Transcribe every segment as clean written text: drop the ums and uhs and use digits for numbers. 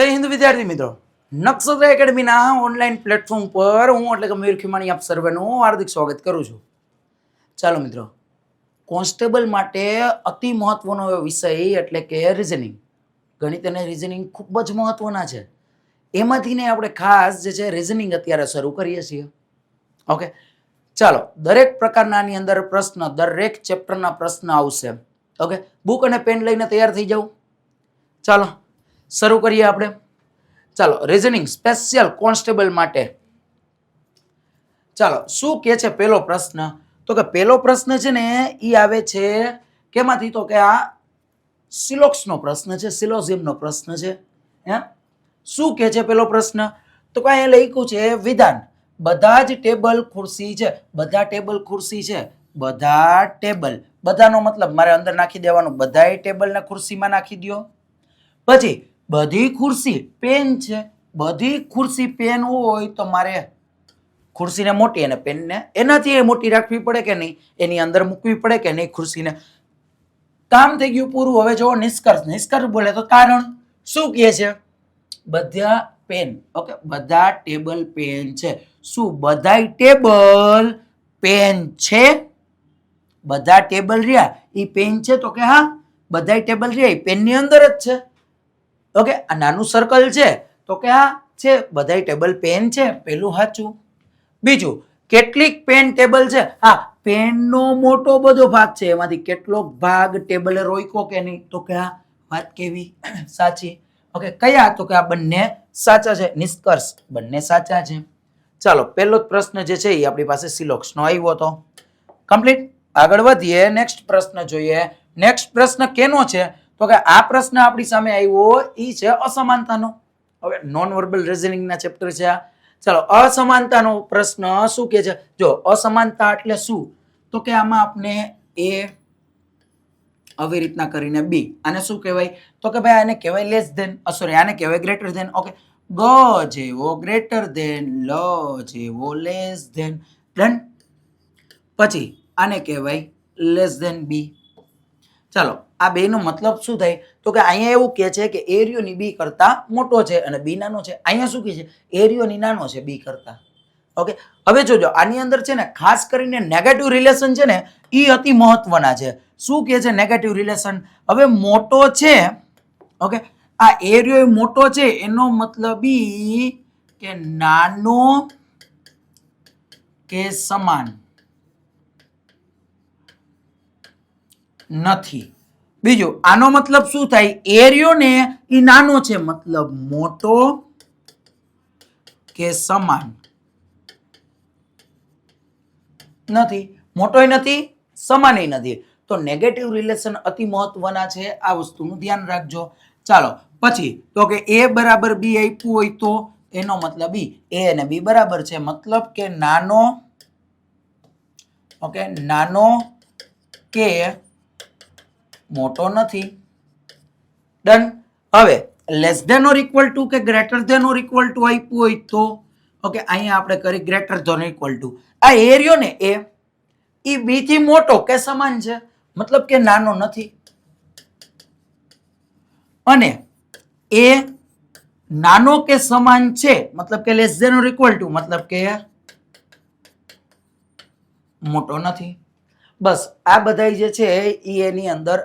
જય હિન્દ વિદ્યાર્થી મિત્રો, નક્ષત્ર એકેડમીના ઓનલાઈન પ્લેટફોર્મ પર હું એટલે કે મયુર ખીમાણી આપ સર્વેનું હાર્દિક સ્વાગત કરું છું. ચાલો મિત્રો, કોન્સ્ટેબલ માટે અતિ મહત્વનો વિષય એટલે કે રિઝનિંગ. ગણિત અને રિઝનિંગ ખૂબ જ મહત્વના છે. એમાંથી ને આપણે ખાસ જે છે રિઝનિંગ અત્યારે શરૂ કરીએ છીએ. ઓકે, ચાલો, દરેક પ્રકારના આની અંદર પ્રશ્ન, દરેક ચેપ્ટરના પ્રશ્ન આવશે. ઓકે, બુક અને પેન લઈને તૈયાર થઈ જાઓ. ચાલો શરૂ કરીએ આપણે. ચાલો, રિઝનિંગ સ્પેશિયલ કોન્સ્ટેબલ માટે. ચાલો, શું કે છે પહેલો પ્રશ્ન? તો કે પહેલો પ્રશ્ન છે ને એ આવે છે કેમાંથી? તો કે આ સિલોક્સનો પ્રશ્ન છે, સિલોઝિયમનો પ્રશ્ન છે. હે, શું કે છે પહેલો પ્રશ્ન? તો કાંઈ લખ્યું છે વિધાન. બધા જ ટેબલ ખુરશી છે, બધા ટેબલ ખુરશી છે, બધા ટેબલ. બધાનો મતલબ મારે અંદર નાખી દેવાનું, બધાય ટેબલ ને ખુરશીમાં નાખી દો. પછી બધી ખુરશી પેન છે, બધી ખુરશી પેન હોય તો મારે ખુરશીને મોટી અને પેનને એનાથી મોટી રાખવી પડે કે નહીં? એની અંદર મૂકવી પડે કે નહીં ખુરશીને? કામ થઈ ગયું પૂરું. હવે જો નિષ્કર્ષ. નિષ્કર્ષ બોલે તો તારણ. શું કહે છે? બધા પેન. ઓકે, બધા ટેબલ પેન છે. શું બધાય ટેબલ પેન છે? બધા ટેબલ રહ્યા એ પેન છે? તો કે હા, બધાય ટેબલ રહ્યા એ પેનની અંદર જ છે. ઓકે, આ નાનું સર્કલ છે તો કે હા છે, બધાય ટેબલ પેન છે. પેલું સાચું. બીજું, કેટલીક પેન ટેબલ છે. હા, પેનનો મોટો બધો ભાગ છે, એમાંથી કેટલોક ભાગ ટેબલે રોક્યો કે નહીં? તો કે હા, વાત કેવી? સાચી. ઓકે, કયા? તો કે આ બંને સાચા છે. નિષ્કર્ષ, બંને સાચા છે. ચાલો, પહેલો જ પ્રશ્ન જે છે એ આપણી પાસે સિલોક્સનો આવ્યો હતો. કમ્પ્લીટ. આગળ વધીએ, નેક્સ્ટ પ્રશ્ન જોઈએ. નેક્સ્ટ પ્રશ્ન કેનો છે? તો કે આ પ્રશ્ન આપણી સામે આવ્યો એ છે અસમાનતાનો. હવે નોન વર્બલ રિઝનિંગના ચેપ્ટર છે આ. ચાલો, અસમાનતાનો પ્રશ્ન શું કે છે? જો અસમાનતા એટલે શું? તો કે આમાં આપણે એ આવી રીતના કરીને બી, આને શું કહેવાય? તો કે ભાઈ આને કહેવાય લેસ ધેન, સોરી, આને કહેવાય ગ્રેટર ધેન. ઓકે, ગ જેવો ગ્રેટર ધેન, લ જેવો લેસ ધેન. ડન. પછી આને કહેવાય લેસ ધેન બી. ચાલો, આ બે નો મતલબ શું થાય? તો કે અહીંયા એવું કે છે કે એરિયોની બી કરતા મોટો છે અને બી નાનો છે. અહીંયા શું કે છે? એરિયોની નાનો છે બી કરતા. ઓકે, હવે જોજો આની અંદર છે ને ખાસ કરીને નેગેટિવ રિલેશન છે ને એ અતિ મહત્વના છે. શું કે છે નેગેટિવ રિલેશન? હવે મોટો છે, ઓકે, આ એરિયો મોટો છે એનો મતલબ ઈ કે નાનો કે સમાન નથી. બીજું, આનો મતલબ શું થાય? એરિયો ને એ નાનો છે, મતલબ મોટો કે સમાન નથી. મોટોય નથી, સમાનય નથી. તો નેગેટિવ રિલેશન અતિ મહત્વના છે, આ વસ્તુનું ધ્યાન રાખજો. ચાલો, પછી તો કે એ બરાબર બી આપ્યું હોય તો એનો મતલબ એ અને બી બરાબર છે, મતલબ કે નાનો, ઓકે, નાનો કે મોટો નથી. ડન. હવે less than or equal to કે greater than or equal to આપ્યું હોય તો ઓકે, અહીંયા આપણે કરી ગ્રેટર ધેન ઇક્વલ ટુ. આ એરિયો ને એ બી થી મોટો કે સમાન છે, મતલબ કે નાનો નથી. અને એ નાનો કે સમાન છે, મતલબ કે less than or equal to, મતલબ કે મોટો નથી. બસ આ બધા જે છે એ એની અંદર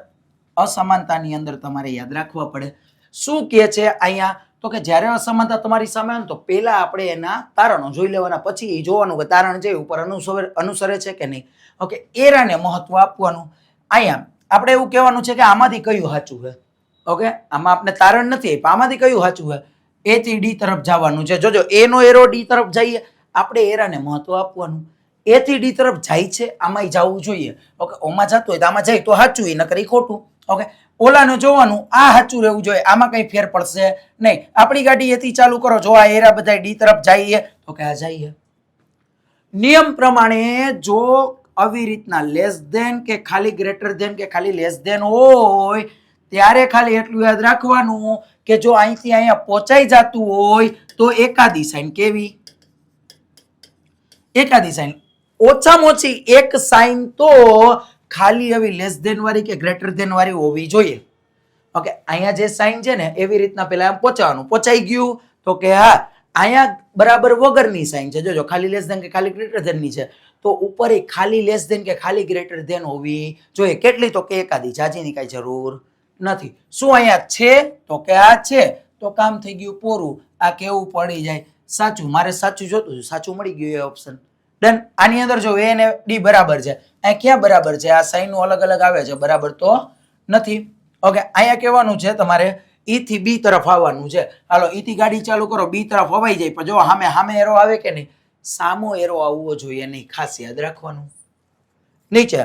અસમાનતાની અંદર તમારે યાદ રાખવા પડે. શું કે છે અહીંયા? તો કે જ્યારે અસમાનતા તમારી સામે આવે તો પહેલા આપણે એના તારણો જોઈ લેવાના, પછી જોવાનું કે તારણ છે ઉપર અનુસરે છે કે નહીં. ઓકે, એરાને મહત્વ આપવાનું. અહીંયા આપણે એવું કહેવાનું છે કે આમાંથી કયું સાચું છે. ઓકે, આમાં આપણે તારણ નથી આપ્યું, આમાંથી કયું સાચું છે? એ થી ડી તરફ જવાનું છે. જોજો, એ નો એરો ડી તરફ જઈએ, આપણે એરાને મહત્વ આપવાનું. એ થી ડી તરફ જાય છે, આમાં જવું જોઈએ. ઓકે, ઓમાં જતું હોય તો આમાં જાય તો સાચું, નકર ખોટું. ઓકે, ઓલાને જોવાનું આ સાચું રહેવું જોઈએ, આમાં કઈ ફેર પડશે નહીં. આપણી ગાડી એથી ચાલુ કરો, જો આ એરા બધા ડી તરફ જઈએ તો કે આ જઈએ. નિયમ પ્રમાણે જો આવી રીતના લેસ ધેન કે ખાલી ગ્રેટર ધેન કે ખાલી લેસ ધેન હોય ત્યારે ખાલી એટલું યાદ રાખવાનું કે જો અહીંથી અહીંયા પહોંચાઈ જતું હોય તો એકાદી સાઈન. કેવી? એકાદી સાઈન. ઓછામાં ઓછી એક સાઈન તો ખાલી આવી લેસ ધેન વાળી કે ગ્રેટર ધેન વાળી હોવી જોઈએ. ઓકે, અહીંયા જે સાઈન છે ને એવી રીતના પેલા આમ પહોંચાવાનું. પહોંચાઈ ગયું તો કે હા, અહીંયા બરાબર વગરની સાઈન છે. જોજો ખાલી લેસ ધેન કે ખાલી ગ્રેટર ધેન ની છે, તો ઉપર એ ખાલી લેસ ધેન કે ખાલી ગ્રેટર ધેન હોવી જોઈએ. કેટલી? તો કે એકાદી, જાજીની કાંઈ જરૂર નથી. શું અહીંયા છે? તો કે આ છે, તો કામ થઈ ગયું પૂરું. આ કેવું પડી જાય? સાચું. મારે સાચું જોતું, સાચું મળી ગયું એ ઓપ્શન. ડન. આની અંદર જો એ ને ડી બરાબર છે, અહીંયા ક્યાં બરાબર છે? આ સાઈનો અલગ અલગ આવે છે, બરાબર તો નથી. ઓકે, અહીંયા કહેવાનું છે તમારે ઈ થી બી તરફ આવવાનું છે. હાલો, ઈ થી ગાડી ચાલુ કરો, બી તરફ હવાઈ જાય, પણ જો સામે એરો આવે કે નહીં, સામો એરો આવવો જોઈએ નહીં, ખાસ યાદ રાખવાનું. નીચે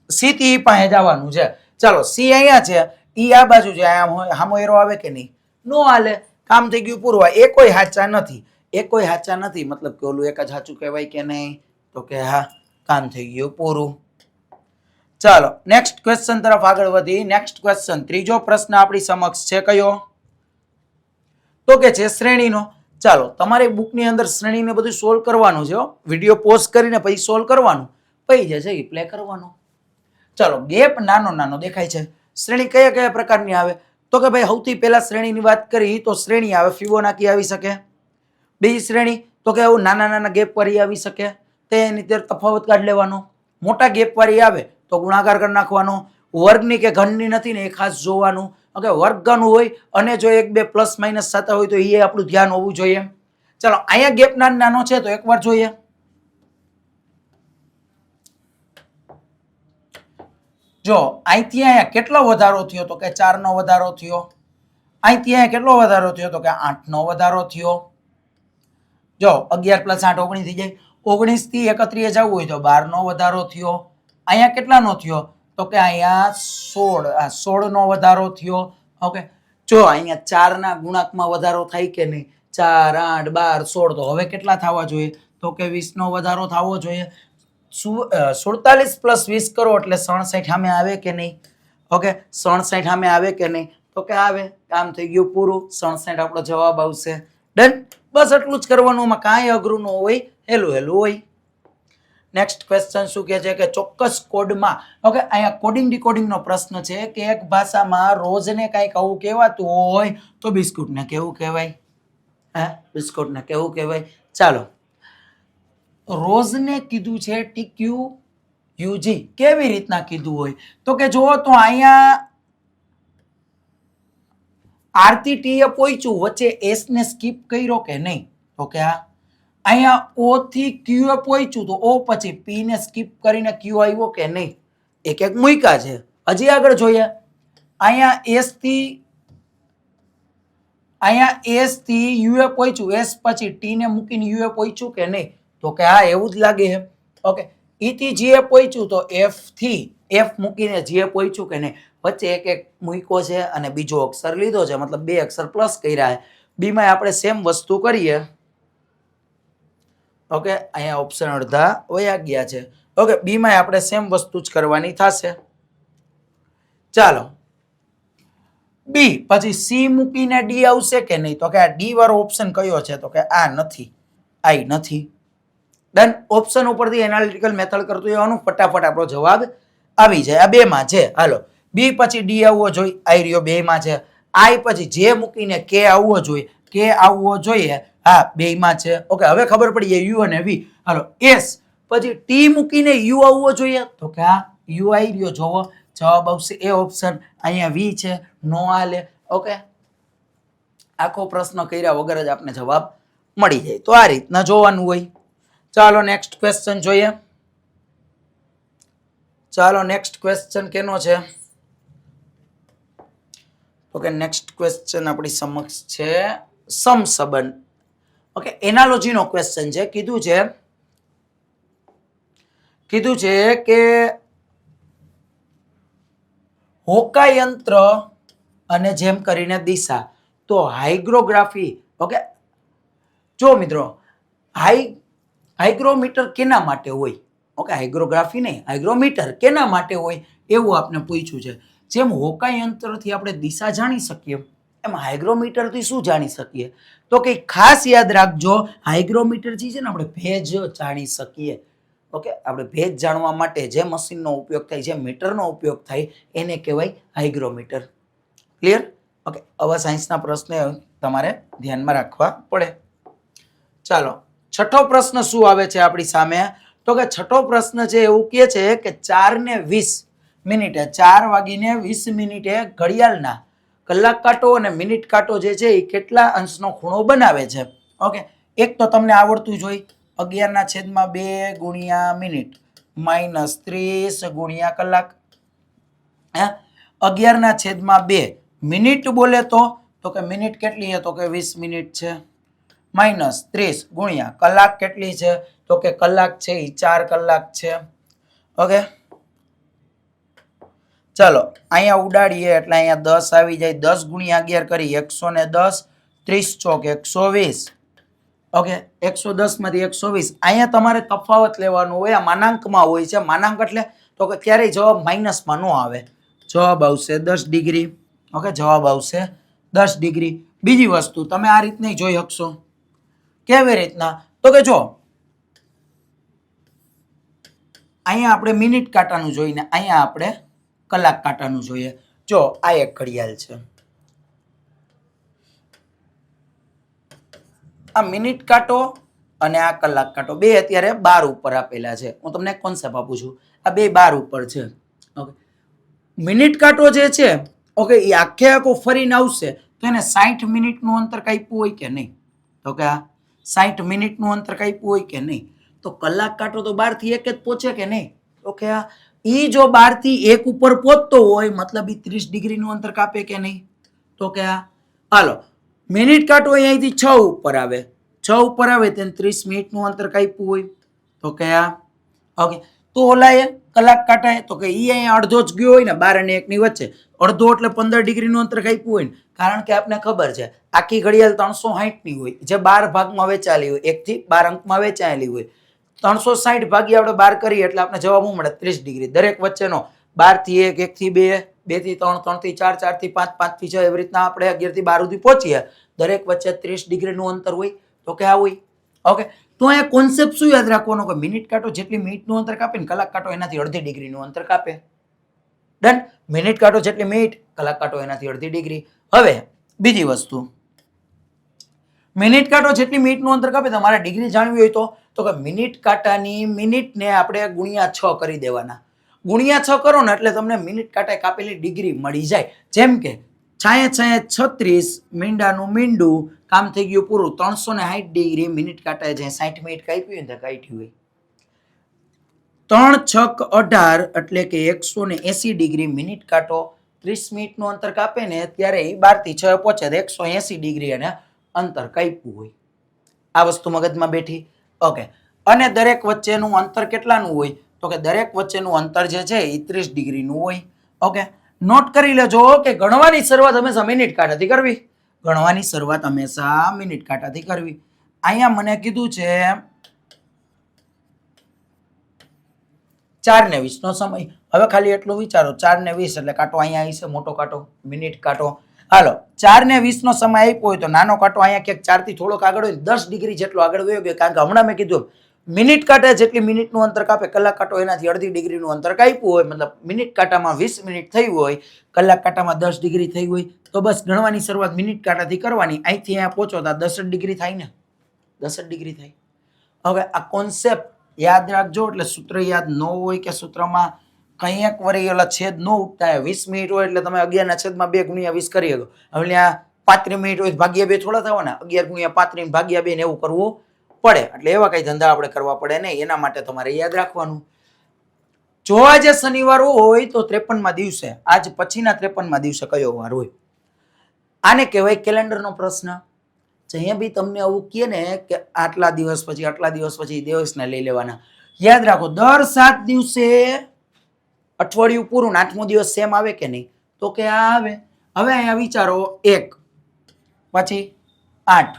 સી થી ઈ પાસે જવાનું છે. ચાલો, સી અહીંયા છે, ઈ આ બાજુ છે, સામો એરો આવે કે નહીં? નો હાલે. કામ થઈ ગયું પૂરું. એ કોઈ સાચા નથી, એ કોઈ સાચા નથી, મતલબ કે ઓલું એક જ સાચું કહેવાય કે નહીં? તો કે હા, કામ થઈ ગયું પૂરું. ચાલો નેક્સ્ટ ક્વેશ્ચન તરફ આગળ વધી. નેક્સ્ટ ક્વેશ્ચન, ત્રીજો પ્રશ્ન આપણી સમક્ષ છે કયો? તો કે છે શ્રેણીનો. ચાલો, તમારે બુકની અંદર શ્રેણીને બધું સોલ્વ કરવાનું છે. વિડીયો પોઝ કરીને પછી સોલ્વ કરવાનું, પછી જે છે એ પ્લે કરવાનો. ચાલો, ગેપ નાનો નાનો દેખાય છે. શ્રેણી કયા કયા પ્રકારની આવે? તો કે ભાઈ સૌથી પહેલા શ્રેણીની વાત કરી તો શ્રેણી આવે ફિબોનાકી આવી શકે. બીજી શ્રેણી તો કે આવું નાના નાના ગેપ વાળી આવી શકે, તેની તફાવત કાઢી લેવાનો. મોટા ગેપ વાળી આવે તો ગુણાકાર કરી નાખવાનો. વર્ગની કે ઘનની નથી ને એ ખાસ જોવાનું. ઓકે, વર્ગ ઘન હોય અને જો એક બે પ્લસ માઇનસ થતા હોય તો એ આપણું ધ્યાન હોવું જોઈએ. ચાલો, અહીંયા ગેપ નાનો છે તો એકવાર જોઈએ. જો અહીંથી અહીંયા કેટલો વધારો થયો? તો કે 4 નો વધારો થયો. અહીંથી અહીંયા કેટલો વધારો થયો? તો કે 8 નો વધારો થયો. જો 11 + 8 19 થઈ જાય. 19 થી 31 જવું હોય તો 12 નો વધારો થયો. અહીંયા કેટલાનો થયો? તો કે અહીંયા 16 નો વધારો થયો. ઓકે, જો અહીંયા 4 ના ગુણાંકમાં વધારો થાય કે નહીં? 4 8 12 16, તો હવે કેટલા થવા જોઈએ? તો કે 20 નો વધારો થવો જોઈએ. 47 + 20 કરો એટલે 67 સામે આવે કે નહીં? ઓકે, 67 સામે આવે કે નહીં? તો કે આવે. કામ થઈ ગયું પૂરું. 67 આપણો જવાબ આવશે. ડન. બસ એટલું જ કરવાનું, માં કાંઈ અઘરું ન હોય, હેલું હેલું હોય. નેક્સ્ટ ક્વેશ્ચન શું કહે છે કે ચોક્કસ કોડમાં, ઓકે, અહીંયા કોડિંગ ડીકોડિંગનો પ્રશ્ન છે કે એક ભાષામાં રોજને કંઈક આવું કહેવાતું હોય તો બિસ્કુટને કેવું કહેવાય? હે, બિસ્કુટને કેવું કહેવાય? ચાલો, રોજને કીધું છે TQUG. કેવી રીતના કીધું હોય? તો કે જુઓ તો અહીંયા આરતી ટી એ પહોંચ્યું, વચ્ચે એસ ને સ્કીપ કર્યો કે નહીં? તો કે આ અહીંયા ઓ થી ક્યુ એ પહોંચ્યું તો ઓ પછી પી ને સ્કીપ કરીને ક્યુ આવ્યો કે નહીં? એક એક મૂક્યા છે. હજી આગળ જોઈએ. અહીંયા એસ થી યુ એ પહોંચ્યું, એસ પછી ટી ને મૂકીને યુ એ પહોંચ્યું કે નહીં? તો કે હા, એવું જ લાગે છે. ઓકે, ઈ થી જી એ પહોંચ્યું તો એફ થી એફ મૂકીને જી એ પહોંચ્યું કે નહીં? વચ્ચે એક એક મૂક્યો છે અને બીજો અક્ષર લીધો છે, મતલબ બે અક્ષર પ્લસ કર્યા છે. બી માં આપણે સેમ વસ્તુ કરીએ. ઓકે, અહીંયા ઓપ્શન અડધા વયા ગયા છે. ઓકે, બી માં આપણે સેમ વસ્તુ જ કરવાની થશે. ચાલો, બી પછી સી મૂકીને ડી આવશે કે નહીં? તો કે આ ડી વાળો ઓપ્શન કયો છે? તો કે આ નથી, આઈ નથી. ડન. ઓપ્શન ઉપરથી એનાલિટિકલ મેથડ કરતું જવાનું, ફટાફટ આપણો જવાબ આવી જાય. આ બે માં છે. હાલો, બી પછી ડી આવવો જોઈએ, આઈ રહ્યો બે માં છે. આઈ પછી જે મૂકીને કે આવવો જોઈએ, કે આવવો જોઈએ. હા, બે માં છે. ઓકે, હવે ખબર પડી જાય યુ અને વી. હાલો, એસ પછી ટી મૂકીને યુ આવવો જોઈએ. તો કે આ યુ આવી રહ્યો, જોવો જવાબ આવશે એ ઓપ્શન. અહીંયા વી છે, નો આલે. ઓકે, આખો પ્રશ્ન કર્યા વગર જ આપને જવાબ મળી જાય. તો આ રીતના જોવાનું હોય. ચાલો નેક્સ્ટ ક્વેશ્ચન જોઈએ. ચાલો નેક્સ્ટ ક્વેશ્ચન કેનો છે? તો કે નેક્સ્ટ ક્વેશ્ચન આપણી સમક્ષ છે સમસંબંધ. ઓકે, એનાલોજીનો ક્વેશ્ચન છે. કીધું છે કે હોકાયંત્ર અને જેમ કરીને દિશા. તો હાઇગ્રોગ્રાફી. ઓકે, જો મિત્રો, હાઇગ્રોમીટર કેના માટે હોય? ઓકે, હાઇગ્રોગ્રાફી નહીં, હાઇગ્રોમીટર કેના માટે હોય એવું આપને પૂછ્યું છે. જેમ હોકાયંત્રથી આપણે દિશા જાણી શકીએ એમ હાઇગ્રોમીટરથી શું જાણી શકીએ? તો કે ખાસ યાદ રાખજો, હાઇગ્રોમીટરથી છે ને આપણે ભેજ જાણી શકીએ. ઓકે, આપણે ભેજ જાણવા માટે જે મશીનનો ઉપયોગ થાય, જે મીટરનો ઉપયોગ થાય એને કહેવાય હાઇગ્રોમીટર. ક્લિયર? ઓકે, આવા સાયન્સના પ્રશ્ન તમારે ધ્યાનમાં રાખવા પડે. ચાલો, છઠ્ઠો પ્રશ્ન શું આવે છે આપણી સામે? તો કે છઠ્ઠો પ્રશ્ન છે એવું કહે છે કે 4:20 4:20 ઘડિયાળના કલાક કાંટો અને મિનિટ કાંટો જે છે એ કેટલા અંશનો ખૂણો બનાવે છે? ઓકે, એક તો તમને આવડતું જ હોય, 11/2 ગુણ્યા મિનિટ -30 ગુણ્યા કલાક. 11/2 મિનિટ બોલે તો કે મિનિટ કેટલી છે? તો કે 20 મિનિટ છે. -30 ગુણ્યા કલાક કેટલી છે? તો કે કલાક છે એ 4 કલાક છે. ઓકે, ચાલો અહીંયા ઉડાડીએ એટલે અહીંયા 10 આવી જાય. 10 ગુણ્યા 11 કરી 110, 30 ચોક 120. ઓકે, 110 માંથી 120. અહીંયા તમારે તફાવત લેવાનો હોય, આ માનાંકમાં હોય છે. માનાંક એટલે તો કે ક્યારેય જવાબ માઇનસમાં ન આવે, જવાબ આવશે 10 ડિગ્રી. ઓકે, જવાબ આવશે 10 ડિગ્રી. બીજી વસ્તુ તમે આ રીતની જોઈ શકશો. કેવી રીતના? તો કે જો અહીંયા આપણે મિનિટ કાંટાનું જોઈને અહીંયા આપણે કલાક કાંટાનું જોઈએ. જો આ એક ઘડિયાળ છે, આ મિનિટ કાંટો અને આ કલાક કાંટો બે અત્યારે 12 ઉપર આપેલા છે. હું તમને કોન્સેપ્ટ આપું છું, આ બે 12 ઉપર છે. ઓકે, મિનિટ કાંટો જે છે ઓકે એ આખે આખો ફરીને આવશે તો એને 60 મિનિટનું અંતર કાપ્યું હોય કે નહીં? તો કે આ 60 મિનિટનું અંતર કાપ્યું હોય કે નહીં? તો કલાક કાંટો તો 12 થી 1 જ પહોંચે કે નહીં? તો કે આ ઈ જો 12 થી 1 ઉપર પહોંચતો હોય મતલબ ઈ 30 ડિગ્રીનું અંતર કાપે કે નહીં? તો કે આ હાલો મિનિટ કાંટો અહીંયાથી 6 ઉપર આવે, 6 ઉપર આવે તેને 30 મિનિટનું અંતર કાપ્યું હોય. તો કે આ ઓકે, તો ઓલાએ કલાક કાંટાએ તો કે ઈ અહીંયા અડધો જ ગયો હોય ને 12 અને 1 ની વચ્ચે, અડધો એટલે 15 ડિગ્રીનું અંતર કાપ્યું હોય ને. કારણ કે આપને ખબર છે આખી ઘડિયાળ 360 ની હોય, જે 12 ભાગમાં વેચાયેલી હોય, 1 થી 12 અંકમાં વેચાયેલી હોય. 360 ભાગી આપણે 12 કરીએ એટલે આપણે જવાબ શું મળે? 30 ડિગ્રી. દરેક વચ્ચેનો 12 થી 1, 1 થી 2, 2 થી 3, 3 થી 4, 4 થી 5, 5 થી 6 એવી રીતના આપણે 11 થી 12 સુધી પહોંચીએ. દરેક વચ્ચે 30 ડિગ્રીનું અંતર હોય. તો કે આ હોય. ઓકે, તો અહીંયા કોન્સેપ્ટ શું યાદ રાખવાનો કે મિનિટ કાંટો જેટલી મિનિટનું અંતર કાપે ને કલાક કાંટો એનાથી અડધી ડિગ્રીનું અંતર કાપે. ડન. મિનિટ કાંટો જેટલી મિનિટ, કલાક કાંટો એનાથી અડધી ડિગ્રી. હવે બીજી વસ્તુ, મિનિટ કાંટો જેટલી મિનિટનું અંતર કાપે તમારે ડિગ્રી જાણવી હોય તો કે મિનિટ કાંટાની મિનિટને આપણે ગુણ્યા 6 કરી દેવાના. ગુણ્યા 6 કરો ને એટલે તમને મિનિટ કાંટાએ કાપેલી ડિગ્રી મળી જાય. જેમ કે 6×6 36 મીંડાનું મીંડું, કામ થઈ ગયું પૂરું. 360 ડિગ્રી મિનિટ કાંટાએ જે 60 મિનિટ કાપી હોય ને કાઢ્યું હોય. 3 6 18 એટલે કે 180 ડિગ્રી મિનિટ કાંટો 30 મિનિટનું અંતર કાપે ને ત્યારે એ 12 થી 6 પહોંચે 180 ડિગ્રી અને અંતર કાપ્યું હોય. આ વસ્તુ મગજમાં બેઠી. ઓકે, અને દરેક વચ્ચેનું અંતર કેટલાનું હોય? તો કે દરેક વચ્ચેનું અંતર જે છે એ 30 ડિગ્રીનું હોય. ઓકે, નોટ કરી લેજો કે ગણવાની શરૂઆત હંમેશા મિનિટ કાંટાથી કરવી. ગણવાની શરૂઆત હંમેશા મિનિટ કાંટાથી કરવી. અહીંયા મને કીધું છે 4:20 નો સમય. હવે ખાલી એટલું વિચારો, 4:20 એટલે કાંટો અહીંયા આવી છે, મોટો કાંટો મિનિટ કાંટો. હાલો 4:20 નો સમય આપ્યો હોય તો નાનો કાંટો અહીંયા ક્યાંક 4 થી થોડોક આગળ હોય, 10 ડિગ્રી જેટલો આગળ વયો ગયો. કારણ કે હમણાં મેં કીધું મિનિટ કાંટા જેટલી મિનિટનું અંતર કાપે, કલાક કાંટો એનાથી અડધી ડિગ્રીનું અંતર કાપ્યું હોય, મતલબ મિનિટ કાંટામાં 20 મિનિટ થઈ હોય, કલાક કાંટામાં 10 ડિગ્રી થઈ હોય. તો બસ ગણવાની શરૂઆત મિનિટ કાંટાથી કરવાની. અહીંથી અહીંયા પહોંચો તો 10 ડિગ્રી થાય ને, 10 ડિગ્રી થાય. હવે આ કોન્સેપ્ટ યાદ રાખજો. એટલે સૂત્ર યાદ ન હોય કે સૂત્રમાં કંઈક વળી ઓલા છેદ ન ઉઠતા 20 મિનિટ હોય એટલે તમે 11/2 ગુણ્યા 20 કરી શકો. હવે ત્યાં 35 મિનિટ હોય ભાગ્યા 2 થોડા થવાના, 11 × 35 ભાગ્યા 2 ને એવું કરવું પડે. એટલે એવા કઈ ધંધા આપણે કરવા પડે નહીં. એના માટે તમારે યાદ રાખવાનું. જો આજે શનિવાર હોય તો 53માં દિવસે, આજ પછીના 53માં દિવસે કયો વાર હોય? આને કહેવાય કેલેન્ડરનો પ્રશ્ન. અહીંયા બી તમને આવું કહે ને કે આટલા દિવસ પછી દિવસને લઈ લેવાના. યાદ રાખો દર 7 દિવસે અઠવાડિયું પૂરું, 8મો દિવસ સેમ આવે કે નહીં? તો કે આ આવે. હવે અહીંયા વિચારો 1 પછી 8,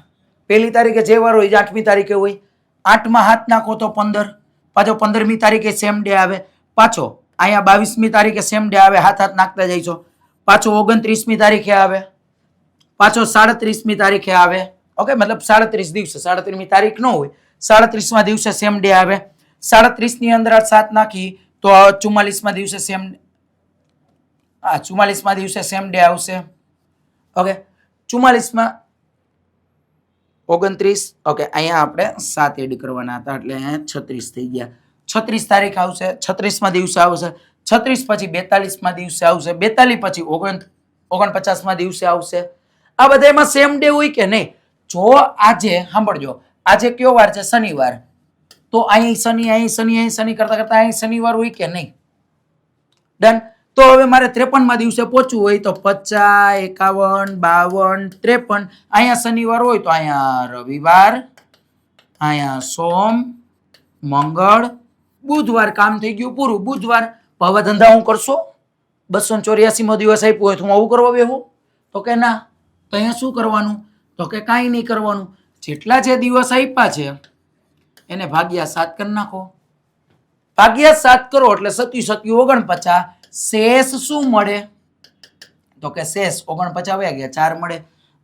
પહેલી તારીખે જે વાર હોય 8મી તારીખે હોય. 8માં હાથ નાખો તો 15, પાછો 15મી તારીખે સેમ ડે આવે. પાછો અહીંયા 22મી તારીખે સેમ ડે આવે, હાથ નાખતા જઈશો. પાછો 29મી તારીખે આવે, પાછો 37મી તારીખે આવે. ઓકે, મતલબ 37 દિવસે, 37મી તારીખ ન હોય, 37માં દિવસે સેમ ડે આવે. 37ની અંદર 7 નાખી તો 44માં દિવસે સેમ, 44માં દિવસે સેમ ડે આવશે. ઓકે 44 માં 29. ઓકે અહીંયા આપણે 7 એડ કરવાના હતા એટલે અહીંયા 36 થઈ ગયા. 36 તારીખ આવશે, 36માં દિવસે આવશે, 36 પછી 42માં દિવસે આવશે, 42 પછી 49માં દિવસે આવશે. આ બધામાં સેમ ડે હોય કે નહીં? જો આજે સાંભળજો, આજે કયો વાર છે? શનિવાર. તો અહીં શનિ, અહીં શનિ, અહીં શનિ કરતા કરતા અહીં શનિવાર હોય કે નહીં? ડન. તો હવે મારે 53માં દિવસે પહોંચવું હોય તો 50, 51, 52, 53. અહીંયા શનિવાર હોય તો અહીંયા રવિવાર, અહીંયા સોમ, મંગળ, બુધવાર. કામ થઈ ગયું પૂરું. બુધવાર. હવે ધંધા હું કરશો? 284મો દિવસ આપ્યો હોય તો હું આવું કરવા બેહું? તો કે ના. તો અહીંયા શું કરવાનું? તો કે કાંઈ નહીં કરવાનું. જેટલા જે દિવસ આપ્યા છે એને ભાગ્યા 7 કરી નાખો. ભાગ્યા 7 કરો એટલે 7 7 49. શેષ શું મળે? તો કે શેષ 49 આવ્યા ગયા, 4 મળે.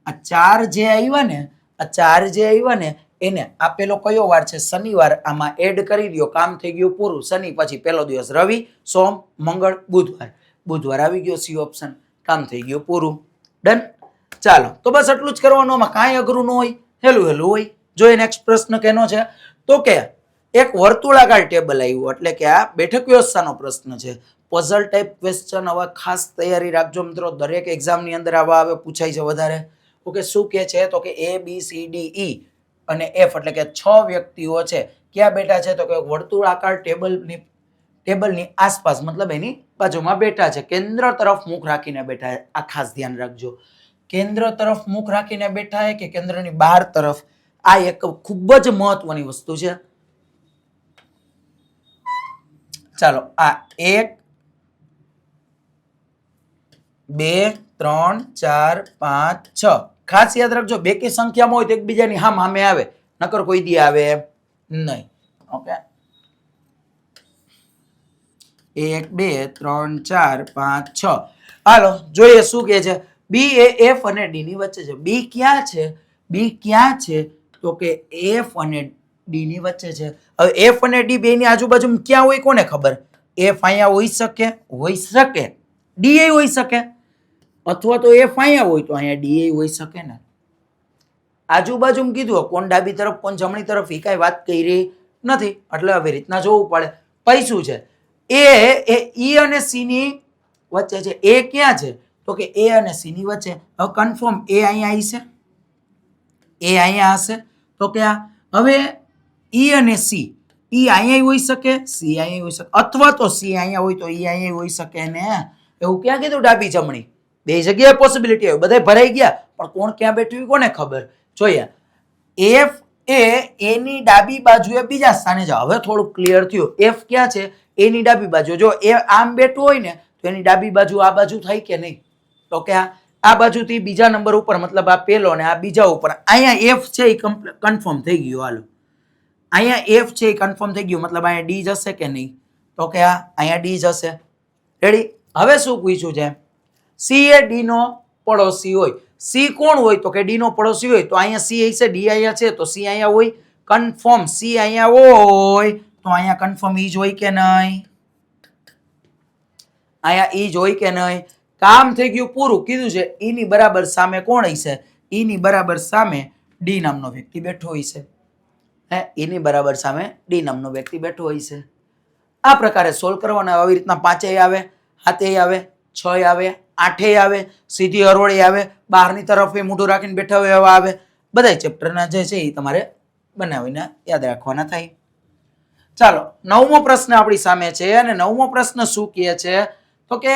આ 4 જે આવ્યા ને, આ 4 જે આવ્યા ને એને આપેલો કયો વાર છે? શનિવાર. આમાં એડ કરી દો. કામ થઈ ગયું પૂરું. શનિ પછી પહેલો દિવસ રવિ, સોમ, મંગળ, બુધવાર. બુધવાર આવી ગયો સી ઓપ્શન. કામ થઈ ગયું પૂરું. ડન. ચાલો તો બસ એટલું જ કરવાનું. આમાં કાંઈ અઘરું ન હોય, હેલું હેલું હોય. જોઈએ નેક્સ્ટ પ્રશ્ન કેનો છે? તો કે એક વર્તુળાકાર ટેબલ આવ્યું એટલે કે આ બેઠક વ્યવસ્થાનો પ્રશ્ન છે. Puzzle type question. હવે ખાસ તૈયારી રાખજો મિત્રો, દરેક એક્ઝામની અંદર આવા આવે પૂછાય છે વધારે. ઓકે શું કે છે? તો કે ABCDE અને F એટલે કે 6 વ્યક્તિઓ છે. ક્યાં બેઠા છે? તો કે વર્તુળાકાર ટેબલની આસપાસ, મતલબ એની બાજુમાં બેઠા છે. કેન્દ્ર તરફ મુખ રાખીને બેઠા છે. આ ખાસ ધ્યાન રાખજો. કેન્દ્ર તરફ મુખ રાખીને બેઠા છે કે કેન્દ્રની બહાર તરફ? આ એક ખૂબ જ મહત્વની વસ્તુ છે. ચાલો આ 1 2 3 4 5 6 ખાસ યાદ રાખજો. બેકી સંખ્યામાં હોય તો એકબીજાની સામે આવે, નકર કોઈ દી આવે નહીં. ઓકે 1 2 3 4 5 6. હાલો જોઈએ શું કે છે. B એ F અને D ની વચ્ચે છે. B ક્યાં છે? B ક્યાં છે? તો કે F અને D ની વચ્ચે છે. હવે F અને D બે ની આજુબાજુ ક્યાં હોય કોને ખબર? F અહીંયા હોઈ શકે, D એ હોઈ શકે, અથવા તો F અહીંયા હોય તો અહીંયા D એ હોઈ શકે ને. આજુબાજુ કીધું, કોણ ડાબી તરફ કોણ જમણી તરફ એ કાંઈ વાત કરી નથી, એટલે આવી રીતના જોવું પડે. પછી શું છે? એ E અને C ની વચ્ચે છે. એ ક્યાં છે? તો કે A અને C ની વચ્ચે. હવે કન્ફર્મ A અહીંયા આવી છે, એ અહીંયા હશે. તો કે હવે E અને C, E અહીંયા હોઈ શકે, C અહીંયા હોઈ શકે, અથવા તો C અહીંયા હોય તો E અહીંયા હોઈ શકે ને. એવું ક્યાં કીધું ડાબી જમણી? બે જગ્યાએ પોસિબિલિટી આવી, બધા ભરાઈ ગયા, પણ કોણ ક્યાં બેઠું કોને ખબર? જોઈએ F એ ની ડાબી બાજુએ બીજા સ્થાને છે. હવે થોડું ક્લિયર થયું. F ક્યાં છે? A ની ડાબી બાજુ. જો એ આમ બેઠું હોય ને તો એની ડાબી બાજુ આ બાજુ થાય કે નહીં? તો કે આ બાજુથી બીજા નંબર ઉપર, મતલબ આ પેલો ને આ બીજા ઉપર. અહીંયા F છે એ કન્ફર્મ થઈ ગયું. હાલો અહીંયા F છે એ કન્ફર્મ થઈ ગયું, મતલબ અહીંયા D જશે કે નહીં? તો કે અહીંયા D જશે. રેડી. હવે શું પૂછ્યું છે? C એ D નો પડોશી હોય. C કોણ હોય? તો કે D નો પડોશી હોય. તો અહીંયા C હશે, D અહીંયા છે તો C અહીંયા હોય. કન્ફર્મ C અહીંયા હોય તો અહીંયા કન્ફર્મ E જ હોય કે નહીં? અહીંયા E જ હોય કે નહીં? કામ થઈ ગયું પૂરું. કીધું છે E ની બરાબર સામે કોણ હશે? E ની બરાબર સામે D નામનો વ્યક્તિ બેઠો હશે. E ની બરાબર સામે D નામનો વ્યક્તિ બેઠો હશે. આ પ્રકારે સોલ્વ કરવાના. આવી રીતના 5 આવે, 7 આવે, 6 આવે, 8 આવે, સીધી હરોળી આવે, બહારની તરફ એ મોઢું રાખીને બેઠા હોય એવા આવે. બધા ચેપ્ટરના જે છે એ તમારે બનાવીને યાદ રાખવાના થાય. ચાલો 9મો પ્રશ્ન આપણી સામે છે. અને 9મો પ્રશ્ન શું કહે છે? તો કે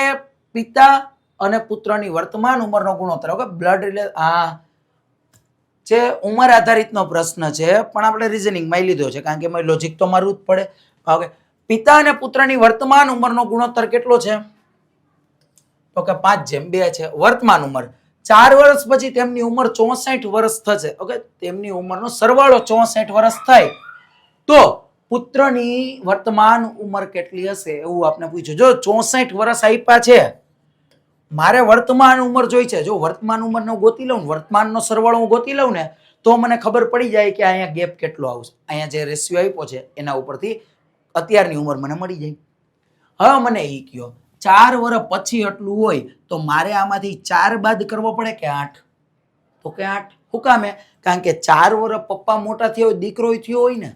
પિતા અને પુત્રની વર્તમાન ઉંમરનો ગુણોત્તર. ઓકે બ્લડ જે ઉંમર આધારિતનો પ્રશ્ન છે, પણ આપણે રિઝનિંગમાં લીધો છે કારણ કે એમાં લોજિક તો મારવું જ પડે. ઓકે પિતા અને પુત્રની વર્તમાન ઉંમરનો ગુણોત્તર કેટલો છે? તો કે 5:2 છે. વર્તમાન ઉંમર 4 વર્ષ પછી તેમની ઉંમર 64 વર્ષ થશે. ઓકે તેમની ઉંમરનો સરવાળો 64 વર્ષ થાય તો પુત્રની વર્તમાન ઉંમર કેટલી હશે એવું આપણે પૂછ્યું. જો 64 વર્ષ આપ્યા છે, મારે વર્તમાન ઉંમર જોઈ છે. જો વર્તમાન ઉંમરનો ગોતી લઉં, વર્તમાનનો સરવાળો હું ગોતી લઉં ને તો મને ખબર પડી જાય કે અહીંયા ગેપ કેટલો આવશે. અહીંયા જે રેશિયો આપ્યો છે એના ઉપરથી અત્યારની ઉંમર મને મળી જાય. હવે મને એ કહો 4 વર્ષ પછી એટલું હોય તો મારે આમાંથી 4 બાદ કરવો પડે કે 8? તો કે 8. શું કામે? કારણ કે 4 વર્ષ પપ્પા મોટા થયા હોય, દીકરો થયો હોય ને.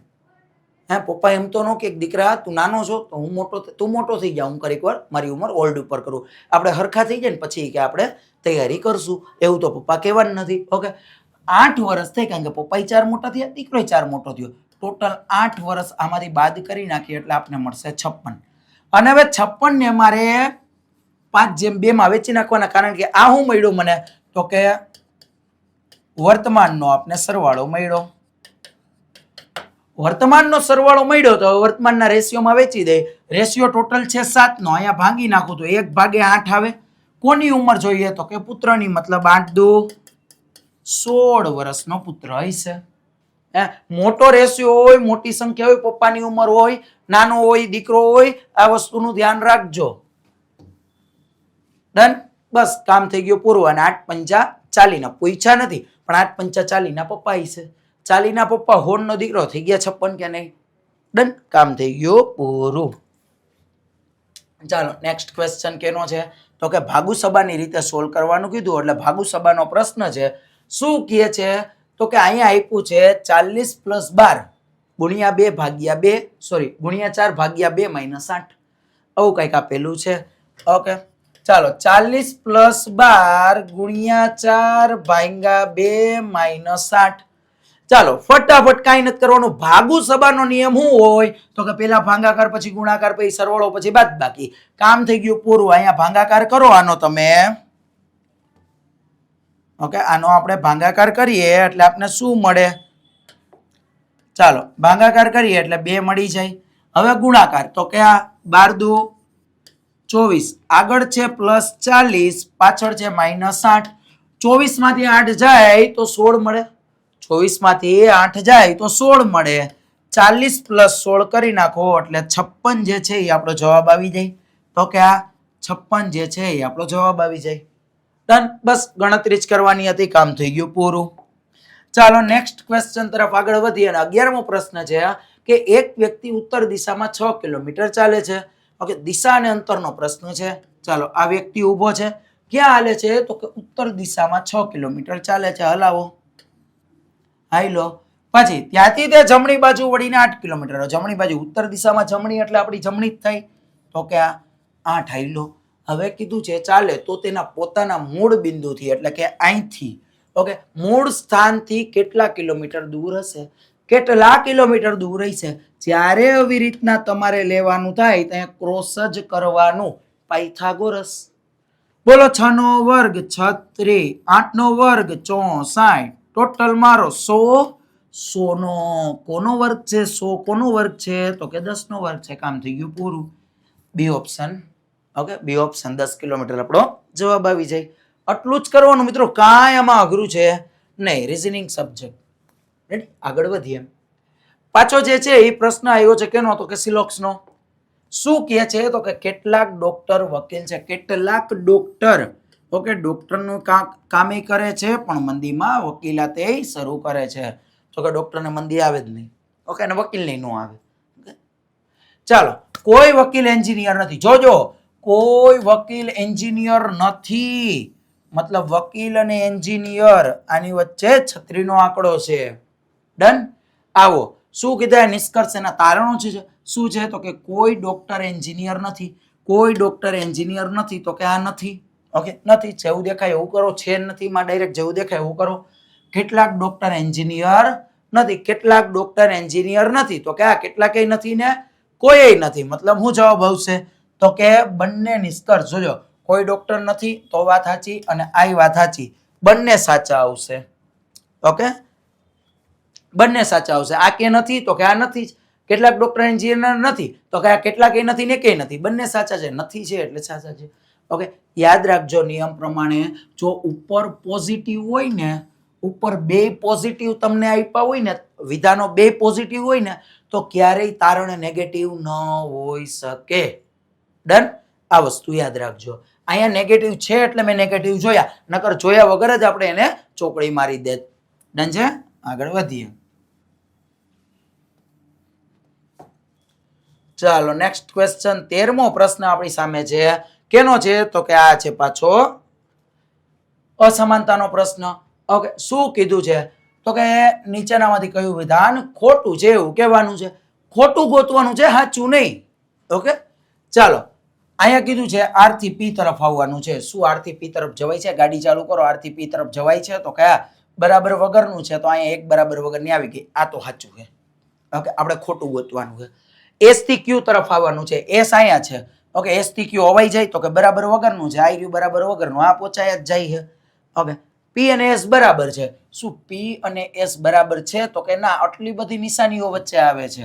હે, પપ્પા એમ તો ન કે દીકરા તું નાનો છો તો તું મોટો થઈ જા, હું કરીક વાર મારી ઉંમર ઓલ્ડ ઉપર કરું, આપણે હરખા થઈ જાય ને પછી કે આપણે તૈયારી કરશું, એવું તો પપ્પા કહેવાનું નથી. ઓકે, 8 વર્ષ થઈ, કારણ કે પપ્પા 4 મોટા થયા, દીકરો 4 મોટો થયો, ટોટલ 8 વર્ષ આમાંથી બાદ કરી નાખીએ એટલે આપણે મળશે 56. અને હવે 56 ને મારે 5/2 માં વેચી નાખવાના, કારણ કે આ શું મળ્યું મને? તો કે વર્તમાનનો આપણે સરવાળો મળ્યો. વર્તમાનનો સરવાળો મળ્યો તો વર્તમાનના રેશિયોમાં વેચી દે. રેશિયો ટોટલ છે 7 નો, અહીંયા ભાંગી નાખું તો 1/8 આવે. કોની ઉંમર જોઈએ? તો કે પુત્રની, મતલબ 8 દુ 16 વર્ષનો પુત્ર હશે. મોટો રેશિયો હોય, મોટી સંખ્યા હોય, પપ્પાની ઉંમર હોય, નાનો હોય, દીકરો હોય, આ વસ્તુનું ધ્યાન રાખજો. ડન, બસ કામ થઈ ગયું પૂરું. અને 8 પંચા 40 ના પૂછ્યા નથી, પણ 8 પંચા 40 ના પપ્પા હશે. 40 ના પપ્પા હોનનો દીકરો થઈ ગયા 56 કે નહીં? ડન, કામ થઈ ગયું પૂરું. ચાલો નેક્સ્ટ ક્વેશ્ચન કેનો છે? તો કે ભાગુસબાની રીતે સોલ્વ કરવાનું કીધું, એટલે ભાગુસબાનો પ્રશ્ન છે. શું કહે છે? તો કે અહીંયા આપ્યું છે 40 + 12 ગુણ્યા 2 ભાગ્યા 2, સોરી ગુણ્યા 4 ભાગ્યા 2 - 8. આવું કંઈક આપેલું છે. ઓકે, ચાલો 40 + 12 ગુણ્યા 4 ભાગ્યા 2 - 8. ચાલો ફટાફટ કાંઈ નથી કરવાનું. ભાગુસબાનો નિયમ શું હોય? તો કે પેલા ભાગાકાર, પછી ગુણાકાર, પછી સરવાળો, પછી બાદબાકી. કામ થઈ ગયું પૂરું. અહીંયા ભાગાકાર કરો આનો તમે. ઓકે, આનો આપણે ભાગાકાર કરીએ એટલે આપણે શું મળે? ચાલો ભાગાકાર કરીએ એટલે 2 મળી જાય. હવે ગુણાકાર, તો કે આ 12 દુ 24, આગળ છે +40, પાછળ છે -8. 24 માંથી 8 જાય તો 16 મળે. 24 માંથી 8 જાય તો 16 મળે. 40 + 16 કરી નાખો એટલે 56 જે છે એ આપણો જવાબ આવી જાય. તો કે આ 56 જે છે એ આપણો જવાબ આવી જાય. ડન, બસ ગણતરી જ કરવાની હતી, કામ થઈ ગયું પૂરું. ચાલો નેક્સ્ટ ક્વેશ્ચન તરફ આગળ વધીએ. અને 11મો પ્રશ્ન છે કે એક વ્યક્તિ ઉત્તર દિશામાં 6 કિલોમીટર ચાલે છે. ઓકે, દિશા અને અંતરનો પ્રશ્ન છે. ચાલો આ વ્યક્તિ ઊભો છે, ક્યાં હાલે છે? તો કે ઉત્તર દિશામાં 6 કિલોમીટર ચાલે છે. હલાવો, હાલો. પછી ત્યાંથી તે જમણી બાજુ વળીને 8 કિલોમીટર. જમણી બાજુ ઉત્તર દિશામાં જમણી એટલે આપણી જમણી જ થાય. તો કે આ 8 હાલો. હવે કીધું છે ચાલે તો તેના પોતાના મૂળ બિંદુથી, એટલે કે અહીંથી, ઓકે, મૂળ સ્થાનથી કેટલા કિલોમીટર દૂર હશે? કેટલા કિલોમીટર દૂર હશે? જ્યારે આવી રીતના તમારે લેવાનું થાય ત્યાં ક્રોસ જ કરવાનું. પાયથાગોરસ. બોલો 6 નો વર્ગ 36, 8 નો વર્ગ 64, ટોટલ મારો 100. 100 નો કોનો વર્ગ છે? 100 કોનો વર્ગ છે? તો કે 10 નો વર્ગ છે. કામ થઈ ગયું પૂરું. B option. Okay, B option 10 kilometre આપણો જવાબ આવી જાય. આટલું જ કરવાનું મિત્રો, કાંઈ આમાં અઘરું છે નહીં. Reasoning subject. રેડી, આગળ વધીએ. પાછો જે છે એ પ્રશ્ન આવ્યો છે કેનો? તો કે સિલોક્સનો. શું કહે છે? તો કે કેટલાક ડોક્ટર વકીલ છે. કેટલાક ડોક્ટર, ઓકે, ડોક્ટરનું કામે કરે છે પણ મંદીમાં વકીલાતે શરૂ કરે છે. તો કે ડોક્ટરને મંદી આવે જ નહીં. ઓકે, અને વકીલને ન આવે. ચાલો, કોઈ વકીલ એન્જિનિયર નથી. જોજો, કોઈ વકીલ એન્જિનિયર નથી. મતલબ વકીલ અને એન્જિનિયર આની વચ્ચે છત્રીનો આંકડો છે. ડન. આવો શું કીધા નિષ્કર્ષ, એના તારણો છે. શું છે? તો કે કોઈ ડોક્ટર એન્જિનિયર નથી. કોઈ ડોક્ટર એન્જિનિયર નથી. તો કે આ નથી. ઓકે, નથી. જેવું દેખાય એવું કરો. છે નથી માં ડાયરેક્ટ જેવું દેખાય એવું કરો. કેટલાક ડોક્ટર એન્જિનિયર નથી. કેટલાક ડોક્ટર એન્જિનિયર નથી. તો કે આ કેટલાકેય નથી ને કોઈ નથી. મતલબ શું જવાબ આવશે? તો કે બંને નિષ્કર્ષ. જોજો, કોઈ ડોક્ટર નથી તો વાત સાચી, અને આ વાત સાચી, બંને સાચા આવશે. ઓકે, બંને સાચા આવશે. આ કે નથી તો કે આ નથી જ. કેટલાક ડોક્ટર એન્જિનિયર નથી તો કે આ કેટલાક નથી ને કે નથી. બંને સાચા છે. નથી છે એટલે સાચા છે. ઓકે, યાદ રાખજો નિયમ પ્રમાણે, જો ઉપર પોઝિટિવ હોય ને, ઉપર 2 પોઝિટિવ તમને આપ્યા હોય ને, વિધાનો 2 પોઝિટિવ હોય ને, તો ક્યારેય તારણ નેગેટિવ ન હોઈ શકે. ડન, આ વસ્તુ યાદ રાખજો. અહીંયા નેગેટિવ છે એટલે મેં નેગેટિવ જોયા, નકર જોયા વગર જ આપણે એને ચોકડી મારી દે. ડન છે. આગળ વધીએ. ચાલો નેક્સ્ટ ક્વેશ્ચન 13મો પ્રશ્ન આપણી સામે છે કેનો છે તો કે આ છે પાછો અસમાનતાનો પ્રશ્ન. ઓકે, શું કીધું છે તો કે નીચેનામાંથી કયું વિધાન ખોટું છે એવું કહેવાનું છે. ખોટું ગોતવાનું છે, સાચું નહીં. ઓકે, ચાલો અહીંયા કીધું છે આર થી પી તરફ આવવાનું છે. શું આર થી પી તરફ જવાય છે? ગાડી ચાલુ કરો, આર થી પી તરફ જવાય છે તો કયા બરાબર વગરનું છે તો અહીંયા એક બરાબર વગરની આવી ગઈ. આ તો સાચું છે. ઓકે, આપણે ખોટું ગોતવાનું છે. એસ થી ક્યુ તરફ આવવાનું છે. એસ અહીંયા છે. ઓકે, એસ થી ક્યુ અવાઈ જાય તો કે બરાબર વગરનું છે. આ રહ્યું બરાબર વગરનું, આ પોચાય જ જાય છે. ઓકે, પી અને એસ બરાબર છે. શું પી અને એસ બરાબર છે તો કે ના, આટલી બધી નિશાનીઓ વચ્ચે આવે છે.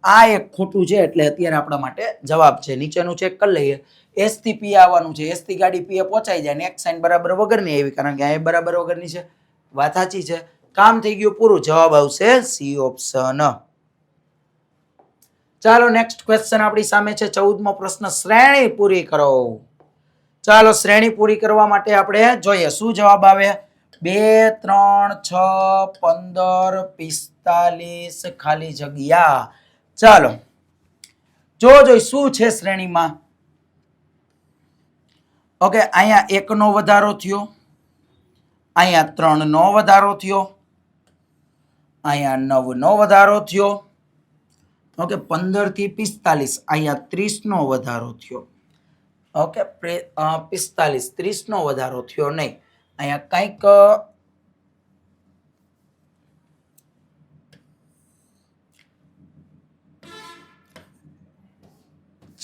આ એક ખોટું છે એટલે અત્યારે આપણા માટે જવાબ છે. નીચેનું ચેક કરી લઈએ. એસ થી પી આવવાનું છે. એસ થી ગાડી પી પહોંચાઈ જાય ને એક સાઈન બરાબર વગરની આવી, કારણ કે આ બરાબર વગરની છે. વાત સાચી છે. કામ થઈ ગયું પૂરું. જવાબ આવશે સી ઓપ્શન. ચાલો નેક્સ્ટ ક્વેશ્ચન આપણી સામે છે 14મો પ્રશ્ન. શ્રેણી પૂરી કરો. ચાલો શ્રેણી પૂરી કરવા માટે આપણે જોઈએ શું જવાબ આવે. 2 3 6 15 45 ખાલી જગ્યા. ચાલો જોઈ શું છે શ્રેણીમાં. ઓકે, અહીંયા 1 નો વધારો થયો, અહીંયા 3 નો વધારો થયો, અહીંયા 9 નો વધારો થયો. ઓકે, 15 થી 45 અહીંયા 30 નો વધારો થયો. ઓકે, 45 30 નો વધારો થયો નહીં. અહીંયા કંઈક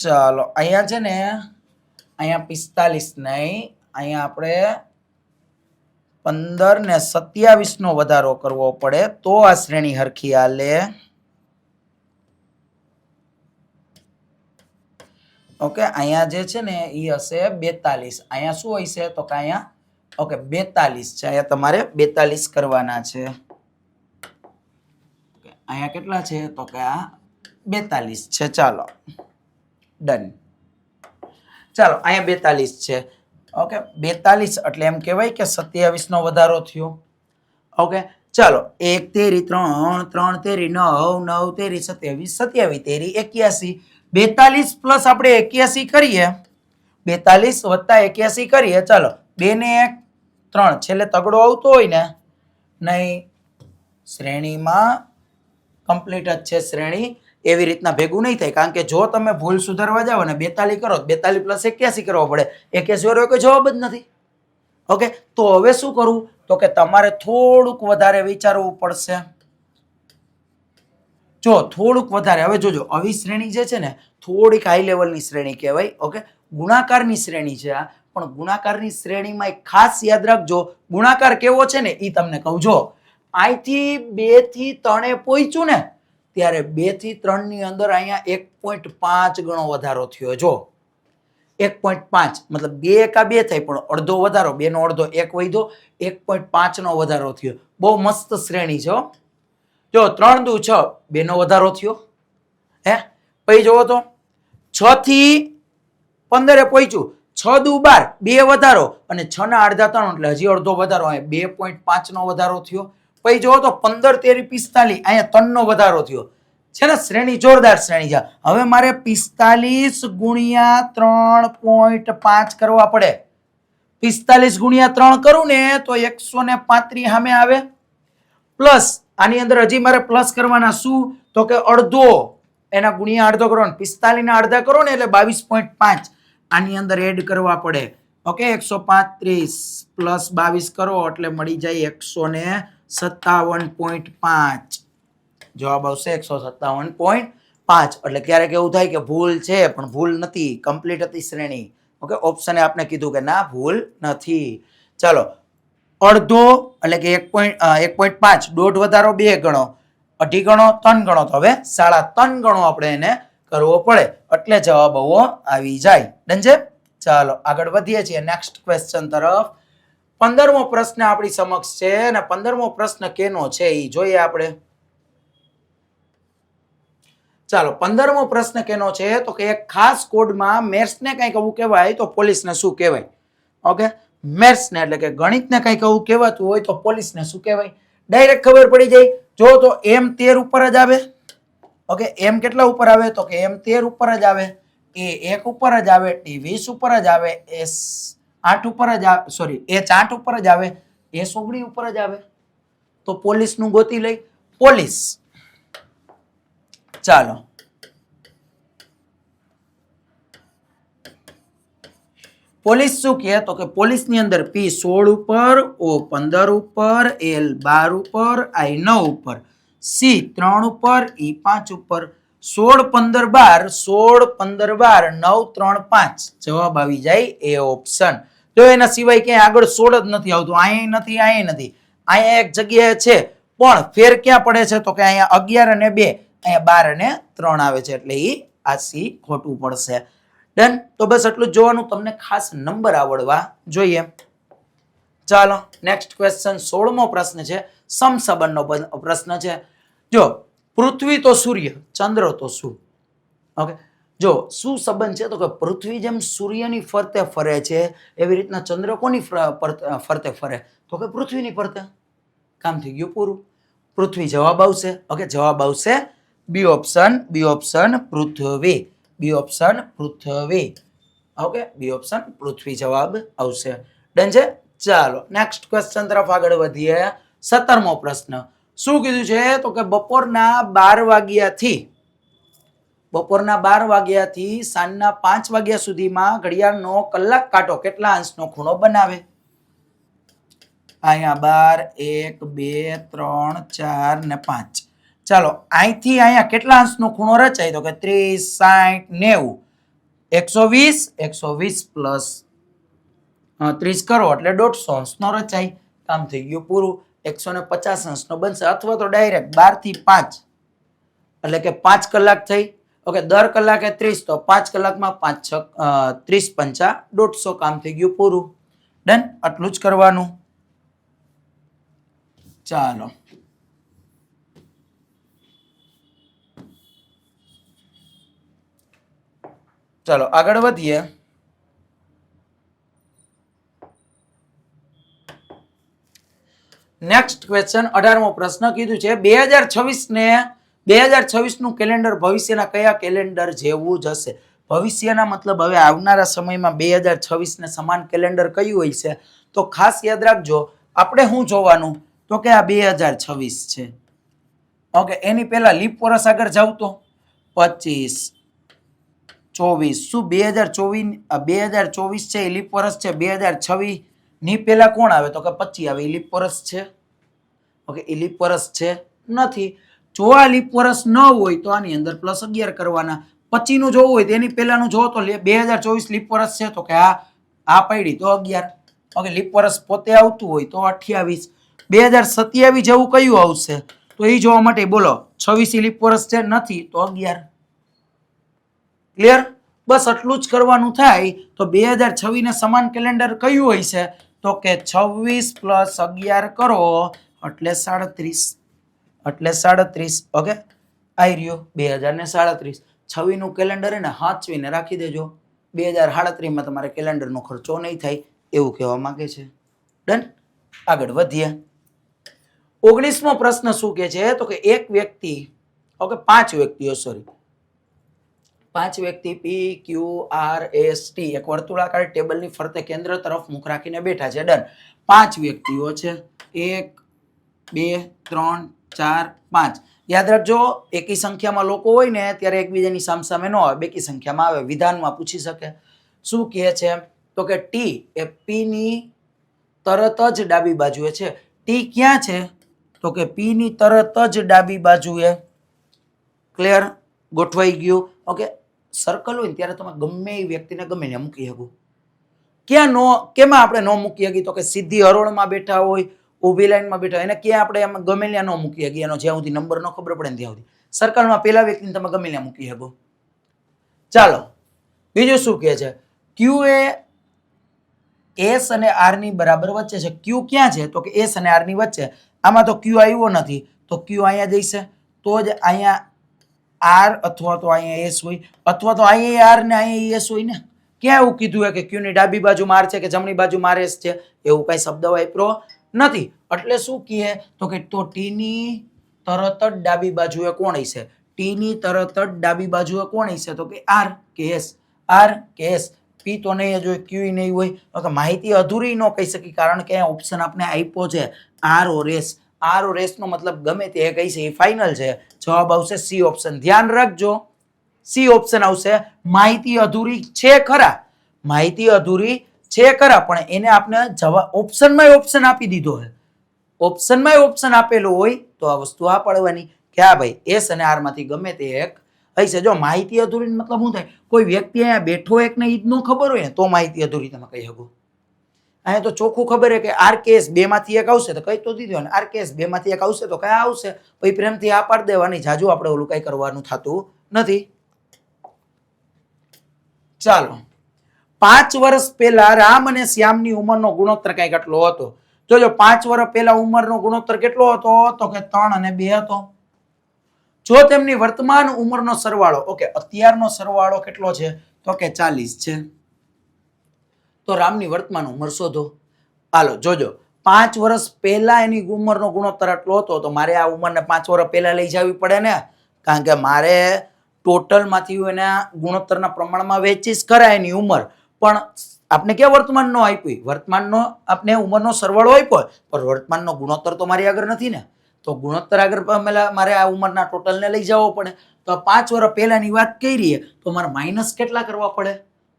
ચાલો અહીંયા છે ને, અહીંયા 45 નહીં, અહીંયા આપણે 15 ને 27 નો વધારો કરવો પડે તો આ શ્રેણી હરખી હાલે. ઓકે, અહીંયા જે છે ને એ હશે 42. અહીંયા શું હશે તો કે અહીંયા ઓકે 42 છે. અહીંયા તમારે 42 કરવાના છે. અહીંયા કેટલા છે તો કે આ 42 છે. ચાલો ડન. ચાલો અહીંયા 42 છે. ઓકે, 42 એટલે એમ કહેવાય કે 27 નો વધારો થયો. ઓકે, ચાલો 1 તેરી 3 3 તેરી 9 9 તેરી 27 27 તેરી 81. 42 પ્લસ આપણે 81 કરીએ, 42 વત્તા 81 કરીએ. ચાલો 2 ને 1 3, છેલ્લે તગડો આવતો હોય ને નહીં, શ્રેણીમાં કમ્પ્લીટ જ છે શ્રેણી. એવી રીતના ભેગું નહીં થાય, કારણ કે જો તમે ભૂલ સુધારવા જાઓ ને 42 કરો, 42 પ્લસ 81 કરવો પડે. 81 વાળો કોઈ જવાબ જ નથી. ઓકે, તો હવે શું કરવું તો કે તમારે થોડુંક વધારે વિચારવું પડશે. જો થોડુંક વધારે. હવે જોજો, આવી શ્રેણી જે છે ને થોડીક હાઈ લેવલની શ્રેણી કહેવાય. ઓકે, ગુણાકારની શ્રેણી છે આ, પણ ગુણાકારની શ્રેણીમાં એક ખાસ યાદ રાખજો, ગુણાકાર કેવો છે ને એ તમને કહું. જો અહીંથી 2 થી 3 પહોંચ્યું ને ત્યારે 2 થી 3 ની અંદર અહીંયા 1.5 ગણો વધારો થયો. જો 1.5 મતલબ 2 એકા 2 થાય, પણ અડધો વધારો, 2 નો અડધો 1 વધ્યો, 1.5 નો વધારો થયો. બહુ મસ્ત શ્રેણી છે. જો 3 દુ 6, 2 નો વધારો થયો. હે પછી જોવો તો 6 થી 15 પહોંચ્યું, 6 દુ 12, 2 વધારો અને 6 ના અડધા 3 એટલે હજી અડધો વધારો, અહીંયા 2.5 નો વધારો થયો. પછી જોવો તો 15 13 45 અહીંયા 3 નો વધારો થયો છે ને. શ્રેણી જોરદાર શ્રેણી છે. હવે મારે 45 ગુણ્યા 3.5 કરવા પડે. 45 ગુણ્યા 3 કરું ને તો 135 સામે આવે. પ્લસ આની અંદર હજી મારે પ્લસ કરવાના. શું તો કે અડધો, એના ગુણ્યા અડધો કરો, 45 ના અડધા કરો ને એટલે 22.5 આની અંદર એડ કરવા પડે. ઓકે, 135 પ્લસ 22 કરો એટલે મળી જાય 157.5. જવાબ આવશે 157.5. એટલે ક્યારેક એવું થાય કે ભૂલ છે પણ ભૂલ નથી, કમ્પ્લીટ હતી શ્રેણી. ઓકે, ઓપ્શને આપણે કીધું કે ના ભૂલ નથી. ચાલો અડધો એટલે કે 1.5, દોઢ વધારો 2 ગણો, અઢી ગણો 3 ગણો, તો હવે 3.5 ગણો આપણે એને કરવો પડે એટલે જવાબ આવો આવી જાય. ડન છે. ચાલો આગળ વધીએ છીએ નેક્સ્ટ ક્વેશ્ચન તરફ. 15મો પ્રશ્ન આપણી સમક્ષ છે અને 15મો પ્રશ્ન કેનો છે એ જોઈએ આપણે. ચાલો 15મો પ્રશ્ન કેનો છે તો કે એક ખાસ કોડમાં મેથ્સને કંઈક એવું કહેવાય તો પોલીસને શું કહેવાય. ઓકે, મેથ્સને એટલે કે ગણિતને કંઈક એવું કહેવાતું હોય તો પોલીસને શું કહેવાય. ડાયરેક્ટ ખબર પડી જાય. જો તો M 13 ઉપર જ આવે. ઓકે, M કેટલા ઉપર આવે તો કે M 13 ઉપર જ આવે. એ 1 ઉપર જ આવે, ટી 20 ઉપર જ આવે, એસ 8 ઉપર જ આવે, સોરી એચ 8 ઉપર જ આવે, એસ 19 ઉપર જ આવે. તો પોલીસનું ગોતી લઈ. પોલીસ, ચાલો પોલીસ શું કહે તો કે પોલીસની અંદર પી 16 ઉપર, ઓ 15 ઉપર, એલ 12 ઉપર, આઈ 9 ઉપર, સી 3 ઉપર, ઈ 5 ઉપર, 16 15 12, 16 15 12, 9 3 5. જવાબ આવી જાય એ ઓપ્શન. જો એના સિવાય ક્યાંય આગળ 16 જ નથી આવતું, અહીંયા નથી, અહીંયા નથી, અહીંયા એક જગ્યાએ છે પણ ફેર ક્યાં પડે છે તો કે અહીંયા 11 અને 2, અહીંયા 12 અને 3 આવે છે, એટલે ઈ આ સી ખોટું પડશે. ડન. તો બસ એટલું જ જોવાનું, તમને ખાસ નંબર આવડવા જોઈએ. ચાલો નેક્સ્ટ ક્વેશ્ચન 16મો પ્રશ્ન છે, સમસંબંધનો પ્રશ્ન છે. જો પૃથ્વી તો સૂર્ય, ચંદ્ર તો શું. ઓકે, જો શું સંબંધ છે તો કે પૃથ્વી જેમ સૂર્યની ફરતે ફરે છે એવી રીતના ચંદ્ર કોની ફરતે ફરે તો કે પૃથ્વીની ફરતે. કામ થઈ ગયું પૂરું. પૃથ્વી જવાબ આવશે. ઓકે, જવાબ આવશે બી ઓપ્શન, બી ઓપ્શન પૃથ્વી, બી ઓપ્શન પૃથ્વી. ઓકે, બી ઓપ્શન પૃથ્વી જવાબ આવશે. ડન છે. ચાલો નેક્સ્ટ ક્વેશ્ચન તરફ આગળ વધીએ. 17મો પ્રશ્ન શું કીધું છે તો કે બપોરના 12 વાગ્યાથી સાંજના 5 વાગ્યા સુધીમાં ઘડિયાળનો કલાક કાંટો કેટલા અંશનો ખૂણો બનાવે. અહીંયા 12 1 2 3 4 ને 5. ચાલો અહીંથી અહીંયા કેટલા અંશનો ખૂણો રચાય તો કે 30 60 90, 120 પ્લસ 30 કરો એટલે 150 અંશનો રચાય. કામ થઈ ગયું પૂરું. 150 અંશનો બનશે, અથવા તો ડાયરેક્ટ 12 થી 5 એટલે કે 5 કલાક થઈ. ઓકે, દર કલાકે 30 તો 5 કલાકમાં 5 6 30 5 150. કામ થઈ ગયું પૂરું. ડન. આટલું જ કરવાનું. ચાલો ચાલો આગળ વધીએ. નેક્સ્ટ ક્વેશ્ચન 18મો પ્રશ્ન કીધું છે 2026 નું કેલેન્ડર ભવિષ્યના કયા કેલેન્ડર જેવું જ હશે. ભવિષ્યના મતલબ હવે આવનારા સમયમાં 2026 ને સમાન કેલેન્ડર કયું હોય છે તો ખાસ યાદ રાખજો. આપણે શું જોવાનું તો કે આ 2026 છે. ઓકે, એની પહેલા લીપ વર્ષ આગળ જાવ તો 25 24. શું 2024 છે એ લીપ વર્ષ છે. 2026 ની પહેલા કોણ આવે તો કે 25 આવે. એ લીપ વર્ષ છે. ઓકે, એ લીપ વર્ષ છે નથી. જો આ લીપ વર્ષ ન હોય તો આની અંદર +11 કરવાના. 25 નું જોવું હોય તો એની પહેલાનું જોવો તો 2024 લીપ વર્ષ છે તો કે આ પડી તો 11. ઓકે, લીપ વર્ષ પોતે આવતું હોય તો 28. 2027 જેવું કયું આવશે તો એ જોવા માટે બોલો 26 લીપ વર્ષ છે નથી તો 11. ક્લિયર. બસ આટલું જ કરવાનું થાય. તો 2026 ને સમાન કેલેન્ડર કયું હોય છે તો કે 26 + 11 કરો એટલે 37. એટલે 37. ઓકે, આઈ રહ્યો 2037. 26 નું કેલેન્ડર એને હાચવીને રાખી દેજો. 2037 માં તમારે કેલેન્ડરનો ખર્ચો નહીં થાય એવું કહેવા માંગે છે. ડન. આગળ વધીએ. 19મો પ્રશ્ન શું કહે છે તો કે એક વ્યક્તિ, ઓકે 5 વ્યક્તિઓ, સોરી 5 વ્યક્તિ પી ક્યુ આર એસ ટી એક વર્તુળાકાર ટેબલની ફરતે કેન્દ્ર તરફ મુખ રાખીને બેઠા છે. ડન. 5 વ્યક્તિઓ છે. 1 2 3 4 5. યાદ રાખજો એકી સંખ્યામાં લોકો હોય ને ત્યારે એકબીજાની સામસામે ન આવે, બેકી સંખ્યામાં આવે. વિધાનમાં પૂછી શકે. શું કહે છે તો કે ટી એ પી ની તરત જ ડાબી બાજુએ છે. ટી ક્યાં છે તો કે પી ની તરત જ ડાબી બાજુએ. ક્લિયર. ગોઠવાઈ ગયું. ઓકે, સર્કલ હોય ને ત્યારે તમે ગમે એ વ્યક્તિને ગમે ત્યાં મૂકી શકો. ક્યાં કેમાં આપણે ન મૂકી શકીએ તો કે સીધી હરોળમાં બેઠા હોય, ઊભી લાઈનમાં બેઠા હોય, એને ક્યાં આપણે એમ ગમે ત્યાં ન મૂકી શકીએ. એનો જ્યાં સુધી નંબર ન ખબર પડે ને ત્યાં સુધી સર્કલમાં પેલા વ્યક્તિને તમે ગમે ત્યાં મૂકી શકો. ચાલો બીજું શું કહે છે ક્યુ એ એસ અને આર ની બરાબર વચ્ચે છે. ક્યુ ક્યાં છે તો કે એસ અને આર ની વચ્ચે. આમાં તો ક્યુ આવ્યો નથી તો ક્યુ અહીંયા જઈશે તો જ અહીંયા આર અથવા તો અહીંયા એસ હોય, અથવા તો અહીંયા આર ને અહીંયા એસ હોય ને. ક્યાં એવું કીધું હોય કે ક્યુ ની ડાબી બાજુ માર છે કે જમણી બાજુ માર એસ છે? એવું કઈ શબ્દ વાપરો નથી. એટલે શું કહે તો કે તો ટી ની તરત જ ડાબી બાજુએ કોણ હશે? ટી ની તરત જ ડાબી બાજુએ કોણ હશે તો કે R K S. R K S, P તો નહીં જ હોય, ક્યુ નહીં હોય. તો માહિતી અધૂરી ન કહી શકી, કારણ કે ઓપ્શન આપણે આપ્યો છે આર ઓર એસ. આર ઓર એસ નો મતલબ ગમે તે કહી છે, એ ફાઇનલ છે. જવાબ આવશે સી ઓપ્શન. ધ્યાન રાખજો, સી ઓપ્શન આવશે. માહિતી અધૂરી છે ખરા, માહિતી અધૂરી છે ખરા, પણ એને આપણે જવાબ ઓપ્શનમાં ઓપ્શન આપી દીધો છે. ઓપ્શનમાં ઓપ્શન આપેલું હોય તો આ વસ્તુ આ પડવાની કે હા ભાઈ એસ અને આર માંથી ગમે તે એક હશે. જો માહિતી અધૂરી મતલબ શું થાય, કોઈ વ્યક્તિ અહીંયા બેઠો એક ને ઈ જ ન ખબર હોય ને તો માહિતી અધૂરી તમે કહી શકો. અહીંયા તો ચોખ્ખું ખબર છે કે આર કેસ બે માંથી એક આવશે તો કઈ તો દીધો, આર કેસ બે માંથી એક આવશે તો કયા આવશે, પછી પ્રેમથી આ પાડી દેવાની. જાજુ આપણે ઓલું કઈ કરવાનું થતું નથી. ચાલો, 5 વર્ષ પહેલા રામ અને શ્યામની ઉંમરનો ગુણોત્તર કઈ કેટલો હતો? જોજો 5 વર્ષ પહેલા ઉંમરનો ગુણોત્તર કેટલો હતો? તો કે 3 અને 2 હતો. જો તેમની વર્તમાન ઉંમરનો સરવાળો, ઓકે અત્યારનો સરવાળો કેટલો છે? તો કે 40 છે. તો રામની વર્તમાન ઉંમર શોધો. હાલો જોજો, 5 વર્ષ પહેલા એની ઉંમરનો ગુણોત્તર આટલો હતો, તો મારે આ ઉંમરને 5 વર્ષ પહેલા લઈ જવી પડે ને, કારણ કે મારે ટોટલ માંથી એના ગુણોત્તરના પ્રમાણમાં વેચીસ કરાય એની ઉંમર. પણ આપણે ક્યાં વર્તમાનનો આપ્યું? વર્તમાનનો આપણે ઉંમરનો સરવાળો આપ્યો, પણ વર્તમાનનો ગુણોત્તર તો મારી આગળ નથી ને. તો ગુણોત્તર આગળ મારે આ ઉંમરના ટોટલને લઈ જવો પડે. તો 5 વર્ષ પહેલાની વાત કરી તો મારે માઇનસ કેટલા કરવા પડે?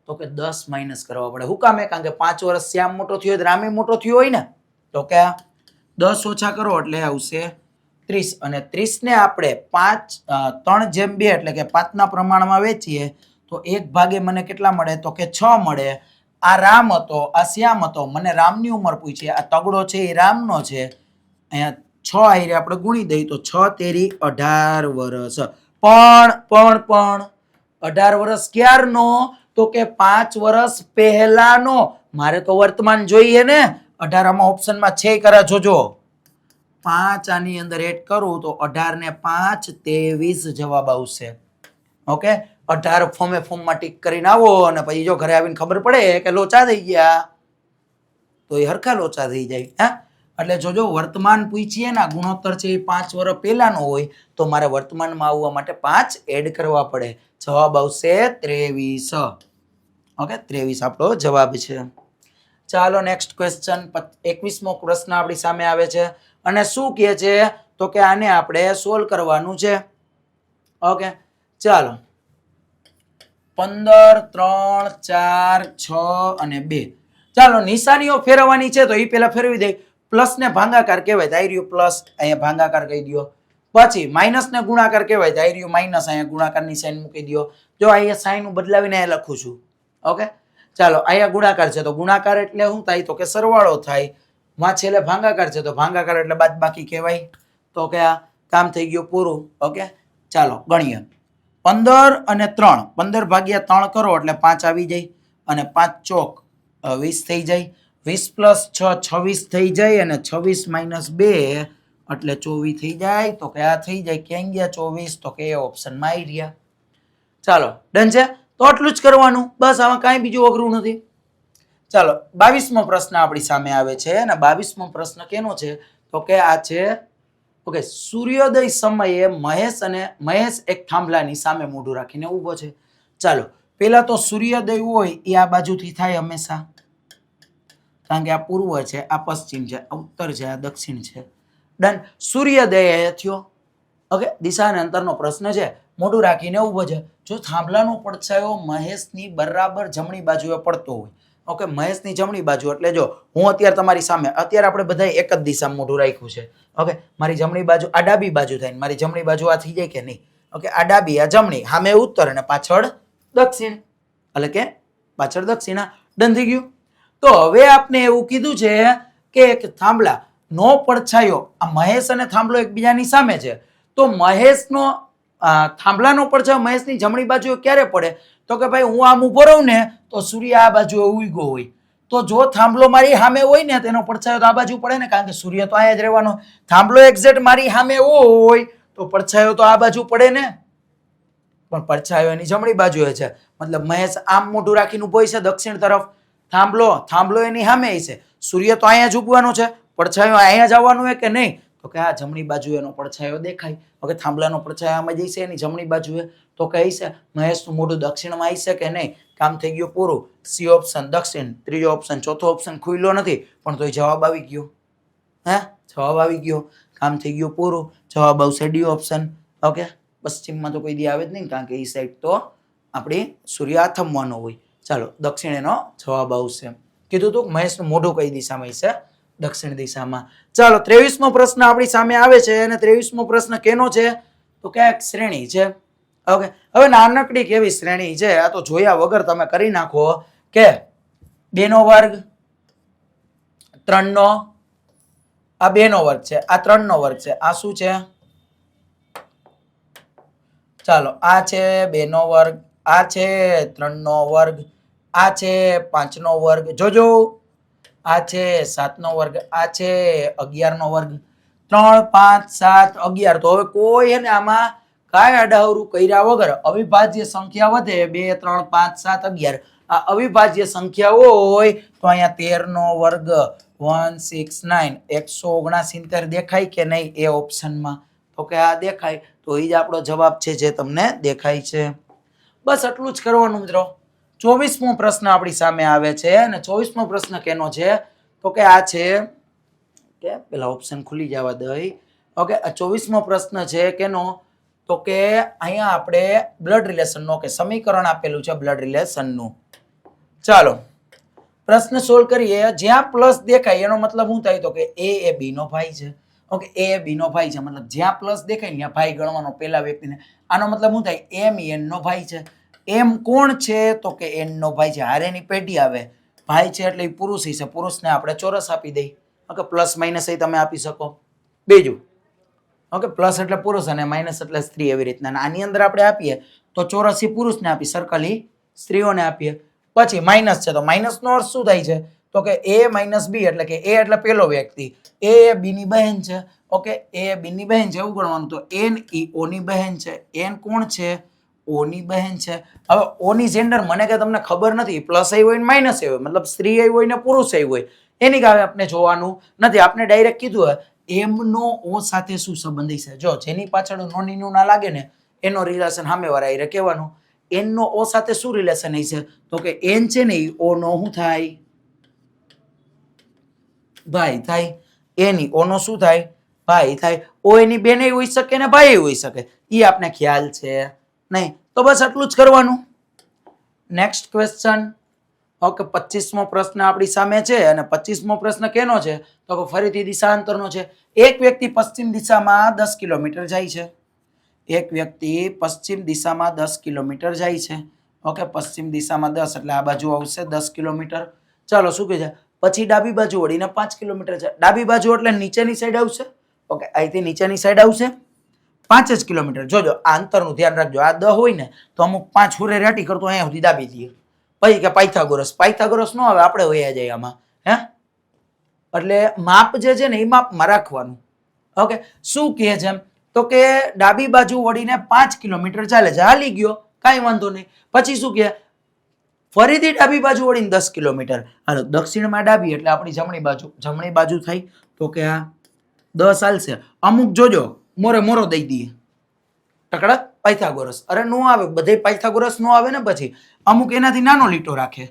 તો કે 10 માઇનસ કરવા પડે. શું કામે? કારણ કે 5 વર્ષ શ્યામ મોટો થયો હોય, રામે મોટો થયો હોય ને. તો કે 10 ઓછા કરો એટલે આવશે 30, અને 30 ને આપણે 3/2 એટલે કે 5 ના પ્રમાણમાં વેચીએ તો 1 ભાગે મને કેટલા મળે? તો કે 6 મળે. આ રામ હતો, આ શ્યામ હતો. મને રામની ઉંમર પૂછી, આ તગડો છે એ રામનો છે. અહીંયા 6 આયરે આપણે ગુણી દઈએ તો 6 તેરી 18 વર્ષ. પણ 18 વર્ષ ક્યારનો? તો કે 5 વર્ષ પહેલાનો. મારે તો વર્તમાન જોઈએ ને. 18 ઓપ્શનમાં છે કરા જોજો. 5 આની અંદર એડ કરું તો 18 ને 5 23 જવાબ આવશે. ઓકે, 18 ફોર્મમાં ટીક કરીને આવો, અને પછી જો ઘરે આવીને ખબર પડે કે લોચા થઈ ગયા તો એ હરખા લોચા થઈ જાય. હા, એટલે જોજો વર્તમાન પૂછીએ ને, ગુણોત્તર છે એ 5 વર્ષ પહેલાનો હોય તો મારે વર્તમાનમાં આવવા માટે 5 એડ કરવા પડે. જવાબ આવશે 23. ઓકે, 23 આપણો જવાબ છે. ચાલો નેક્સ્ટ ક્વેશ્ચન, 21મો પ્રશ્ન આપણી સામે આવે છે, અને શું કહે છે? તો કે આને આપણે સોલ્વ કરવાનું છે. ઓકે, ચાલો 15, 3, 4, 6 અને 2. ચાલો નિશાનીઓ ફેરવવાની છે તો એ પેલા ફેરવી દે. પ્લસ ને ભાગાકાર કહેવાય, ધાર્યું પ્લસ, અહીંયા ભાગાકાર કહી દો. પછી માઇનસ ને ગુણાકાર કહેવાય, ધાર્યું માઇનસ, અહીંયા ગુણાકારની સાઈન મૂકી દો. જો અહીંયા સાઈન હું બદલાવીને અહીંયા લખું છું. ઓકે, ચાલો અહીંયા ગુણાકાર છે તો ગુણાકાર એટલે શું થાય? તો કે સરવાળો થાય. માં છેલ્લે ભાગાકાર છે તો ભાગાકાર એટલે બાદબાકી કહેવાય. તો કે આ કામ થઈ ગયું પૂરું. ઓકે, ચાલો ગણીએ. 15 અને 3, 15 ભાગ્યા 3 કરો એટલે 5 આવી જાય, અને 5 ચોક 20 થઈ જાય. 20 પ્લસ 6 26 થઈ જાય, અને 26 માઇનસ 2 એટલે 24 થઈ જાય. તો કે આ થઈ જાય. ક્યાં ગયા 24? તો કે એ ઓપ્શનમાં આવી રહ્યા. ચાલો ડન છે. તો આટલું જ કરવાનું, બસ. આમાં કાંઈ બીજું અઘરું નથી. ચાલો 22મો પ્રશ્ન આપણી સામે આવે છે, અને 22મો પ્રશ્ન કેનો છે? તો કે આ છે ઓકે, સૂર્યોદય સમયે મહેશ એક થાંભલાની સામે મોઢું રાખીને ઊભો છે. ચાલો પેલા તો સૂર્યોદય હોય એ આ બાજુથી થાય હંમેશા, કારણ કે આ પૂર્વ છે, આ પશ્ચિમ છે, આ ઉત્તર છે, આ દક્ષિણ છે. ડન. સૂર્યોદય થયો. ઓકે, દિશા અને અંતરનો પ્રશ્ન છે. મોઢું રાખીને ઊભો છે. જો થાંભલાનો પડછાયો મહેશની બરાબર જમણી બાજુએ પડતો હોય, ઓકે, મહેશની જમણી બાજુ એટલે જો હું અત્યારે તમારી સામે, અત્યારે આપણે બધા એક જ દિશામાં મોઢું રાખ્યું છે. ઓકે, મારી જમણી બાજુ આ ડાબી બાજુ થાય, મારી જમણી બાજુ આ થઈ જાય કે નહીં? ઓકે, આ ડાબી, આ જમણી, સામે ઉત્તર અને પાછળ દક્ષિણ, એટલે કે પાછળ દક્ષિણ. ડન થઈ ગયું. તો હવે આપણે એવું કીધું છે કે એક થાંભલા નો પડછાયો, આ મહેશ અને થાંભલો એકબીજાની સામે છે, તો મહેશનો થાંભલાનો પડછાયો મહેશની જમણી બાજુ ક્યારે પડે? તો કે ભાઈ હું આમ ઊભો રહું ને તો સૂર્ય આ બાજુ ઉગ્યો હોય, તો જો થાંભલો મારી સામે હોય ને તેનો પડછાયો તો આ બાજુ પડે ને, કારણ કે સૂર્ય તો અહીંયા જ રહેવાનો. થાંભલો એક્ઝેક્ટ મારી સામે હોય તો પડછાયો તો આ બાજુ પડે ને, પણ પડછાયો એની જમણી બાજુએ છે. મતલબ મહેશ આમ મોઢું રાખીને ઊભો છે દક્ષિણ તરફ, થાંભલો એની સામે છે, સૂર્ય તો અહીંયા જ ઉગવાનો છે, પડછાયો અહીંયા જ આવવાનું હોય કે નહીં? તો કે આ જમણી બાજુ એનો પડછાયો દેખાય. ઓકે, થાંભલાનો પડછાયો આમાં જઈશે એની જમણી બાજુએ. તો કહે છે મહેશનું મોઢું દક્ષિણમાં આવી છે કે નહીં? કામ થઈ ગયું પૂરું. સી ઓપ્શન દક્ષિણ, ત્રીજો ઓપ્શન, ચોથો ઓપ્શન ખુલ્લો નથી પણ તોય જવાબ આવી ગયો. હે, જવાબ આવી ગયો, કામ થઈ ગયું પૂરું. જવાબ આવશે ડી ઓપ્શન. ઓકે, પશ્ચિમમાં તો કોઈ દી આવે જ નહીં કારણ કે એ સાઈડ તો આપણી સૂર્ય આથમવાનો હોય. ચાલો, દક્ષિણ એનો જવાબ આવશે. કીધું તું મહેશનું મોઢું કઈ દિશામાં છે? દક્ષિણ દિશામાં. ચાલો, 23મો પ્રશ્ન આપણી સામે આવે છે અને 23મો પ્રશ્ન કેનો છે? તો કે એક શ્રેણી છે. ઓકે, હવે નાનકડી કેવી શ્રેણી છે આ તો જોયા વગર તમે કરી નાખો કે 2 નો વર્ગ, 3 નો, આ 2 નો વર્ગ છે, આ 3 નો વર્ગ છે, આ શું છે? ચાલો, આ છે 2 નો વર્ગ, આ છે 3 નો વર્ગ, આ છે 5 નો વર્ગ, જોજો આ છે 7 નો વર્ગ, આ છે 11 નો વર્ગ. 3, 5, 7, 11. તો હવે કોઈ એને આમાં કાંઈ આડાઅવળું કર્યા વગર અવિભાજ્ય સંખ્યા વધે 2, 3, 5, 7, 11. આ અવિભાજ્ય સંખ્યા હોય તો અહીંયા 13 નો વર્ગ 169 169 દેખાય કે નહીં એ ઓપ્શનમાં? તો કે આ દેખાય. તો એ જ આપણો જવાબ છે જે તમને દેખાય છે. બસ આટલું જ કરવાનું મિત્રો. 24મો પ્રશ્ન આપણી સામે આવે છે અને 24મો પ્રશ્ન કેનો છે? તો કે આ છે કે પેલા ઓપ્શન ખુલી જવા દઈ. ઓકે, આ 24મો પ્રશ્ન છે કેનો? તો કે અહીંયા આપણે બ્લડ રિલેશનનો કે સમીકરણ આપેલું છે બ્લડ રિલેશનનું. ચાલો પ્રશ્ન સોલ્વ કરીએ. જ્યાં પ્લસ દેખાય એનો મતલબ શું થાય? તો કે એ બી નો ભાઈ છે. ઓકે, એ બી નો ભાઈ છે મતલબ જ્યાં પ્લસ દેખાય ત્યાં ભાઈ ગણવાનો પેલા વ્યક્તિને. આનો મતલબ શું થાય? એમ એન નો ભાઈ છે. એમ કોણ છે? તો કે એન નો ભાઈ છે. હારેની પેઢી આવે, ભાઈ છે એટલે એ પુરુષ છે. પુરુષને આપણે ચોરસ આપી દઈ. ઓકે, પ્લસ માઇનસ એ તમે આપી શકો. બીજું, ઓકે, પ્લસ એટલે પુરુષ અને માઇનસ એટલે સ્ત્રી, એવી રીતના. આની અંદર આપણે આપીએ તો ચોરસ પુરુષને આપી, સર્કલ સ્ત્રીઓને આપીએ. પછી માઇનસ છે તો માઇનસ નો અર્થ શું થાય છે? તો કે એ માઇનસ બી એટલે કે એ એટલે પેલો વ્યક્તિ, એ બી ની બહેન છે. ઓકે, એ બી ની બહેન છે એવું ગણવાનું. તો એન ઈ ઓ ની બહેન છે. એન કોણ છે? ઓ ની બહેન છે. હવે ઓ ની જેન્ડર મને કે તમને ખબર નથી. પ્લસ આવી હોય ને માઇનસ આવી હોય, મતલબ સ્ત્રી આવી હોય ને પુરુષ આવી હોય, એની કાવે આપણે જોવાનું નથી. આપણે ડાયરેક્ટ કીધું હોય એમ નો ઓ સાથે શું સંબંધી છે. જો જેની પાછળ નોની નું ના લાગે ને એનો રિલેશન સામેવાળા કહેવાનું. એન નો ઓ સાથે શું રિલેશન છે? તો કે એન છે ને એ ઓ નો શું થાય? ભાઈ થાય. એની ઓ નો શું થાય? ભાઈ થાય. ઓ એની બેન હોઈ શકે ને ભાઈ હોઈ શકે, એ આપણે ખ્યાલ છે નહીં. તો બસ આટલું જ કરવાનું. Next question. ઓકે, 25મો પ્રશ્ન આપણી સામે છે અને 25મો પ્રશ્ન કેનો છે? તો કે ફરીથી દિશાંતરનો છે. એક વ્યક્તિ પશ્ચિમ દિશામાં 10 કિલોમીટર જાય છે. એક વ્યક્તિ પશ્ચિમ દિશામાં 10 કિલોમીટર જાય છે. ઓકે, પશ્ચિમ દિશામાં 10 એટલે આ બાજુ આવશે 10 કિલોમીટર. ચાલો, શું કહે છે? પછી ડાબી બાજુ વળીને 5 કિલોમીટર છે. ડાબી બાજુ એટલે નીચેની સાઈડ આવશે. ઓકે, અહીંથી નીચેની સાઈડ આવશે 5 જ કિલોમીટર. જોજો આ અંતરનું ધ્યાન રાખજો. આ 10 હોય ને તો અમુક 5 હુરે રેટી કરતો અહીંયા સુધી દાબી દઈએ. પછી કે પાયથાગોરસ નો આવે, આપણે વયા જાય આમાં. હે, એટલે માપ જે છે ને એ માપમાં રાખવાનું. ઓકે, શું કહે છે? તો કે ડાબી બાજુ વળીને 5 કિલોમીટર ચાલે છે. હાલી ગયો, કાંઈ વાંધો નહીં. પછી શું કહે? ફરીથી ડાબી બાજુ વળીને 10 કિલોમીટર. હાલો, દક્ષિણમાં ડાબી એટલે આપણી જમણી બાજુ થઈ. તો કે આ 10 હાલશે. અમુક જોજો મોરે દઈ દઈએ ટકડા પાયથાગોરસ. અરે નો આવે, બધે પાયથાગોરસ નો આવે ને. પછી અમુક એનાથી નાનો લીટો રાખે,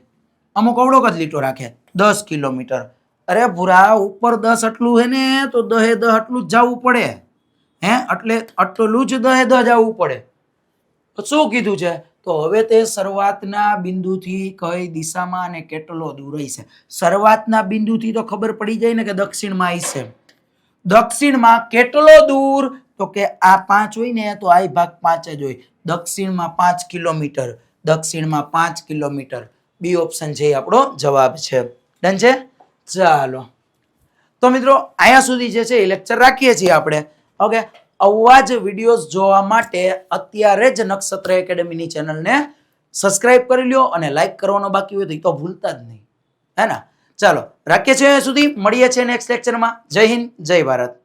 અમુક અવળોક જ લીટો રાખે. 10 કિલોમીટર. અરે ભૂરા, ઉપર 10 આટલું હે ને તો 10 આટલું જ જવું પડે. હે, એટલે આટલું જ 10 જવું પડે. તો શું કીધું છે? તો હવે તે શરૂઆતના બિંદુથી કઈ દિશામાં અને કેટલો દૂર હશે? શરૂઆતના બિંદુથી તો ખબર પડી જાય ને કે દક્ષિણમાં હશે. દક્ષિણમાં કેટલો દૂર? તો કે આ 5 હોય ને તો આ ભાગ 5 જ હોય. દક્ષિણમાં 5 કિલોમીટર. દક્ષિણમાં 5 કિલોમીટર. બી ઓપ્શન છે આપણો જવાબ છે. ડન છે? ચાલો, તો મિત્રો અહીંયા સુધી જે છે એ લેક્ચર રાખીએ છીએ આપણે. ઓકે, આવા જ વિડીયોઝ જોવા માટે અત્યારે જ નક્ષત્ર એકેડમીની ચેનલને સબસ્ક્રાઇબ કરી લ્યો અને લાઈક કરવાનો બાકી હોય તો ભૂલતા જ નહીં. હે ને? ચાલો, રાખીએ છીએ અહીંયા સુધી. મળીએ છીએ નેક્સ્ટ લેક્ચરમાં. જય હિન્દ, જય ભારત.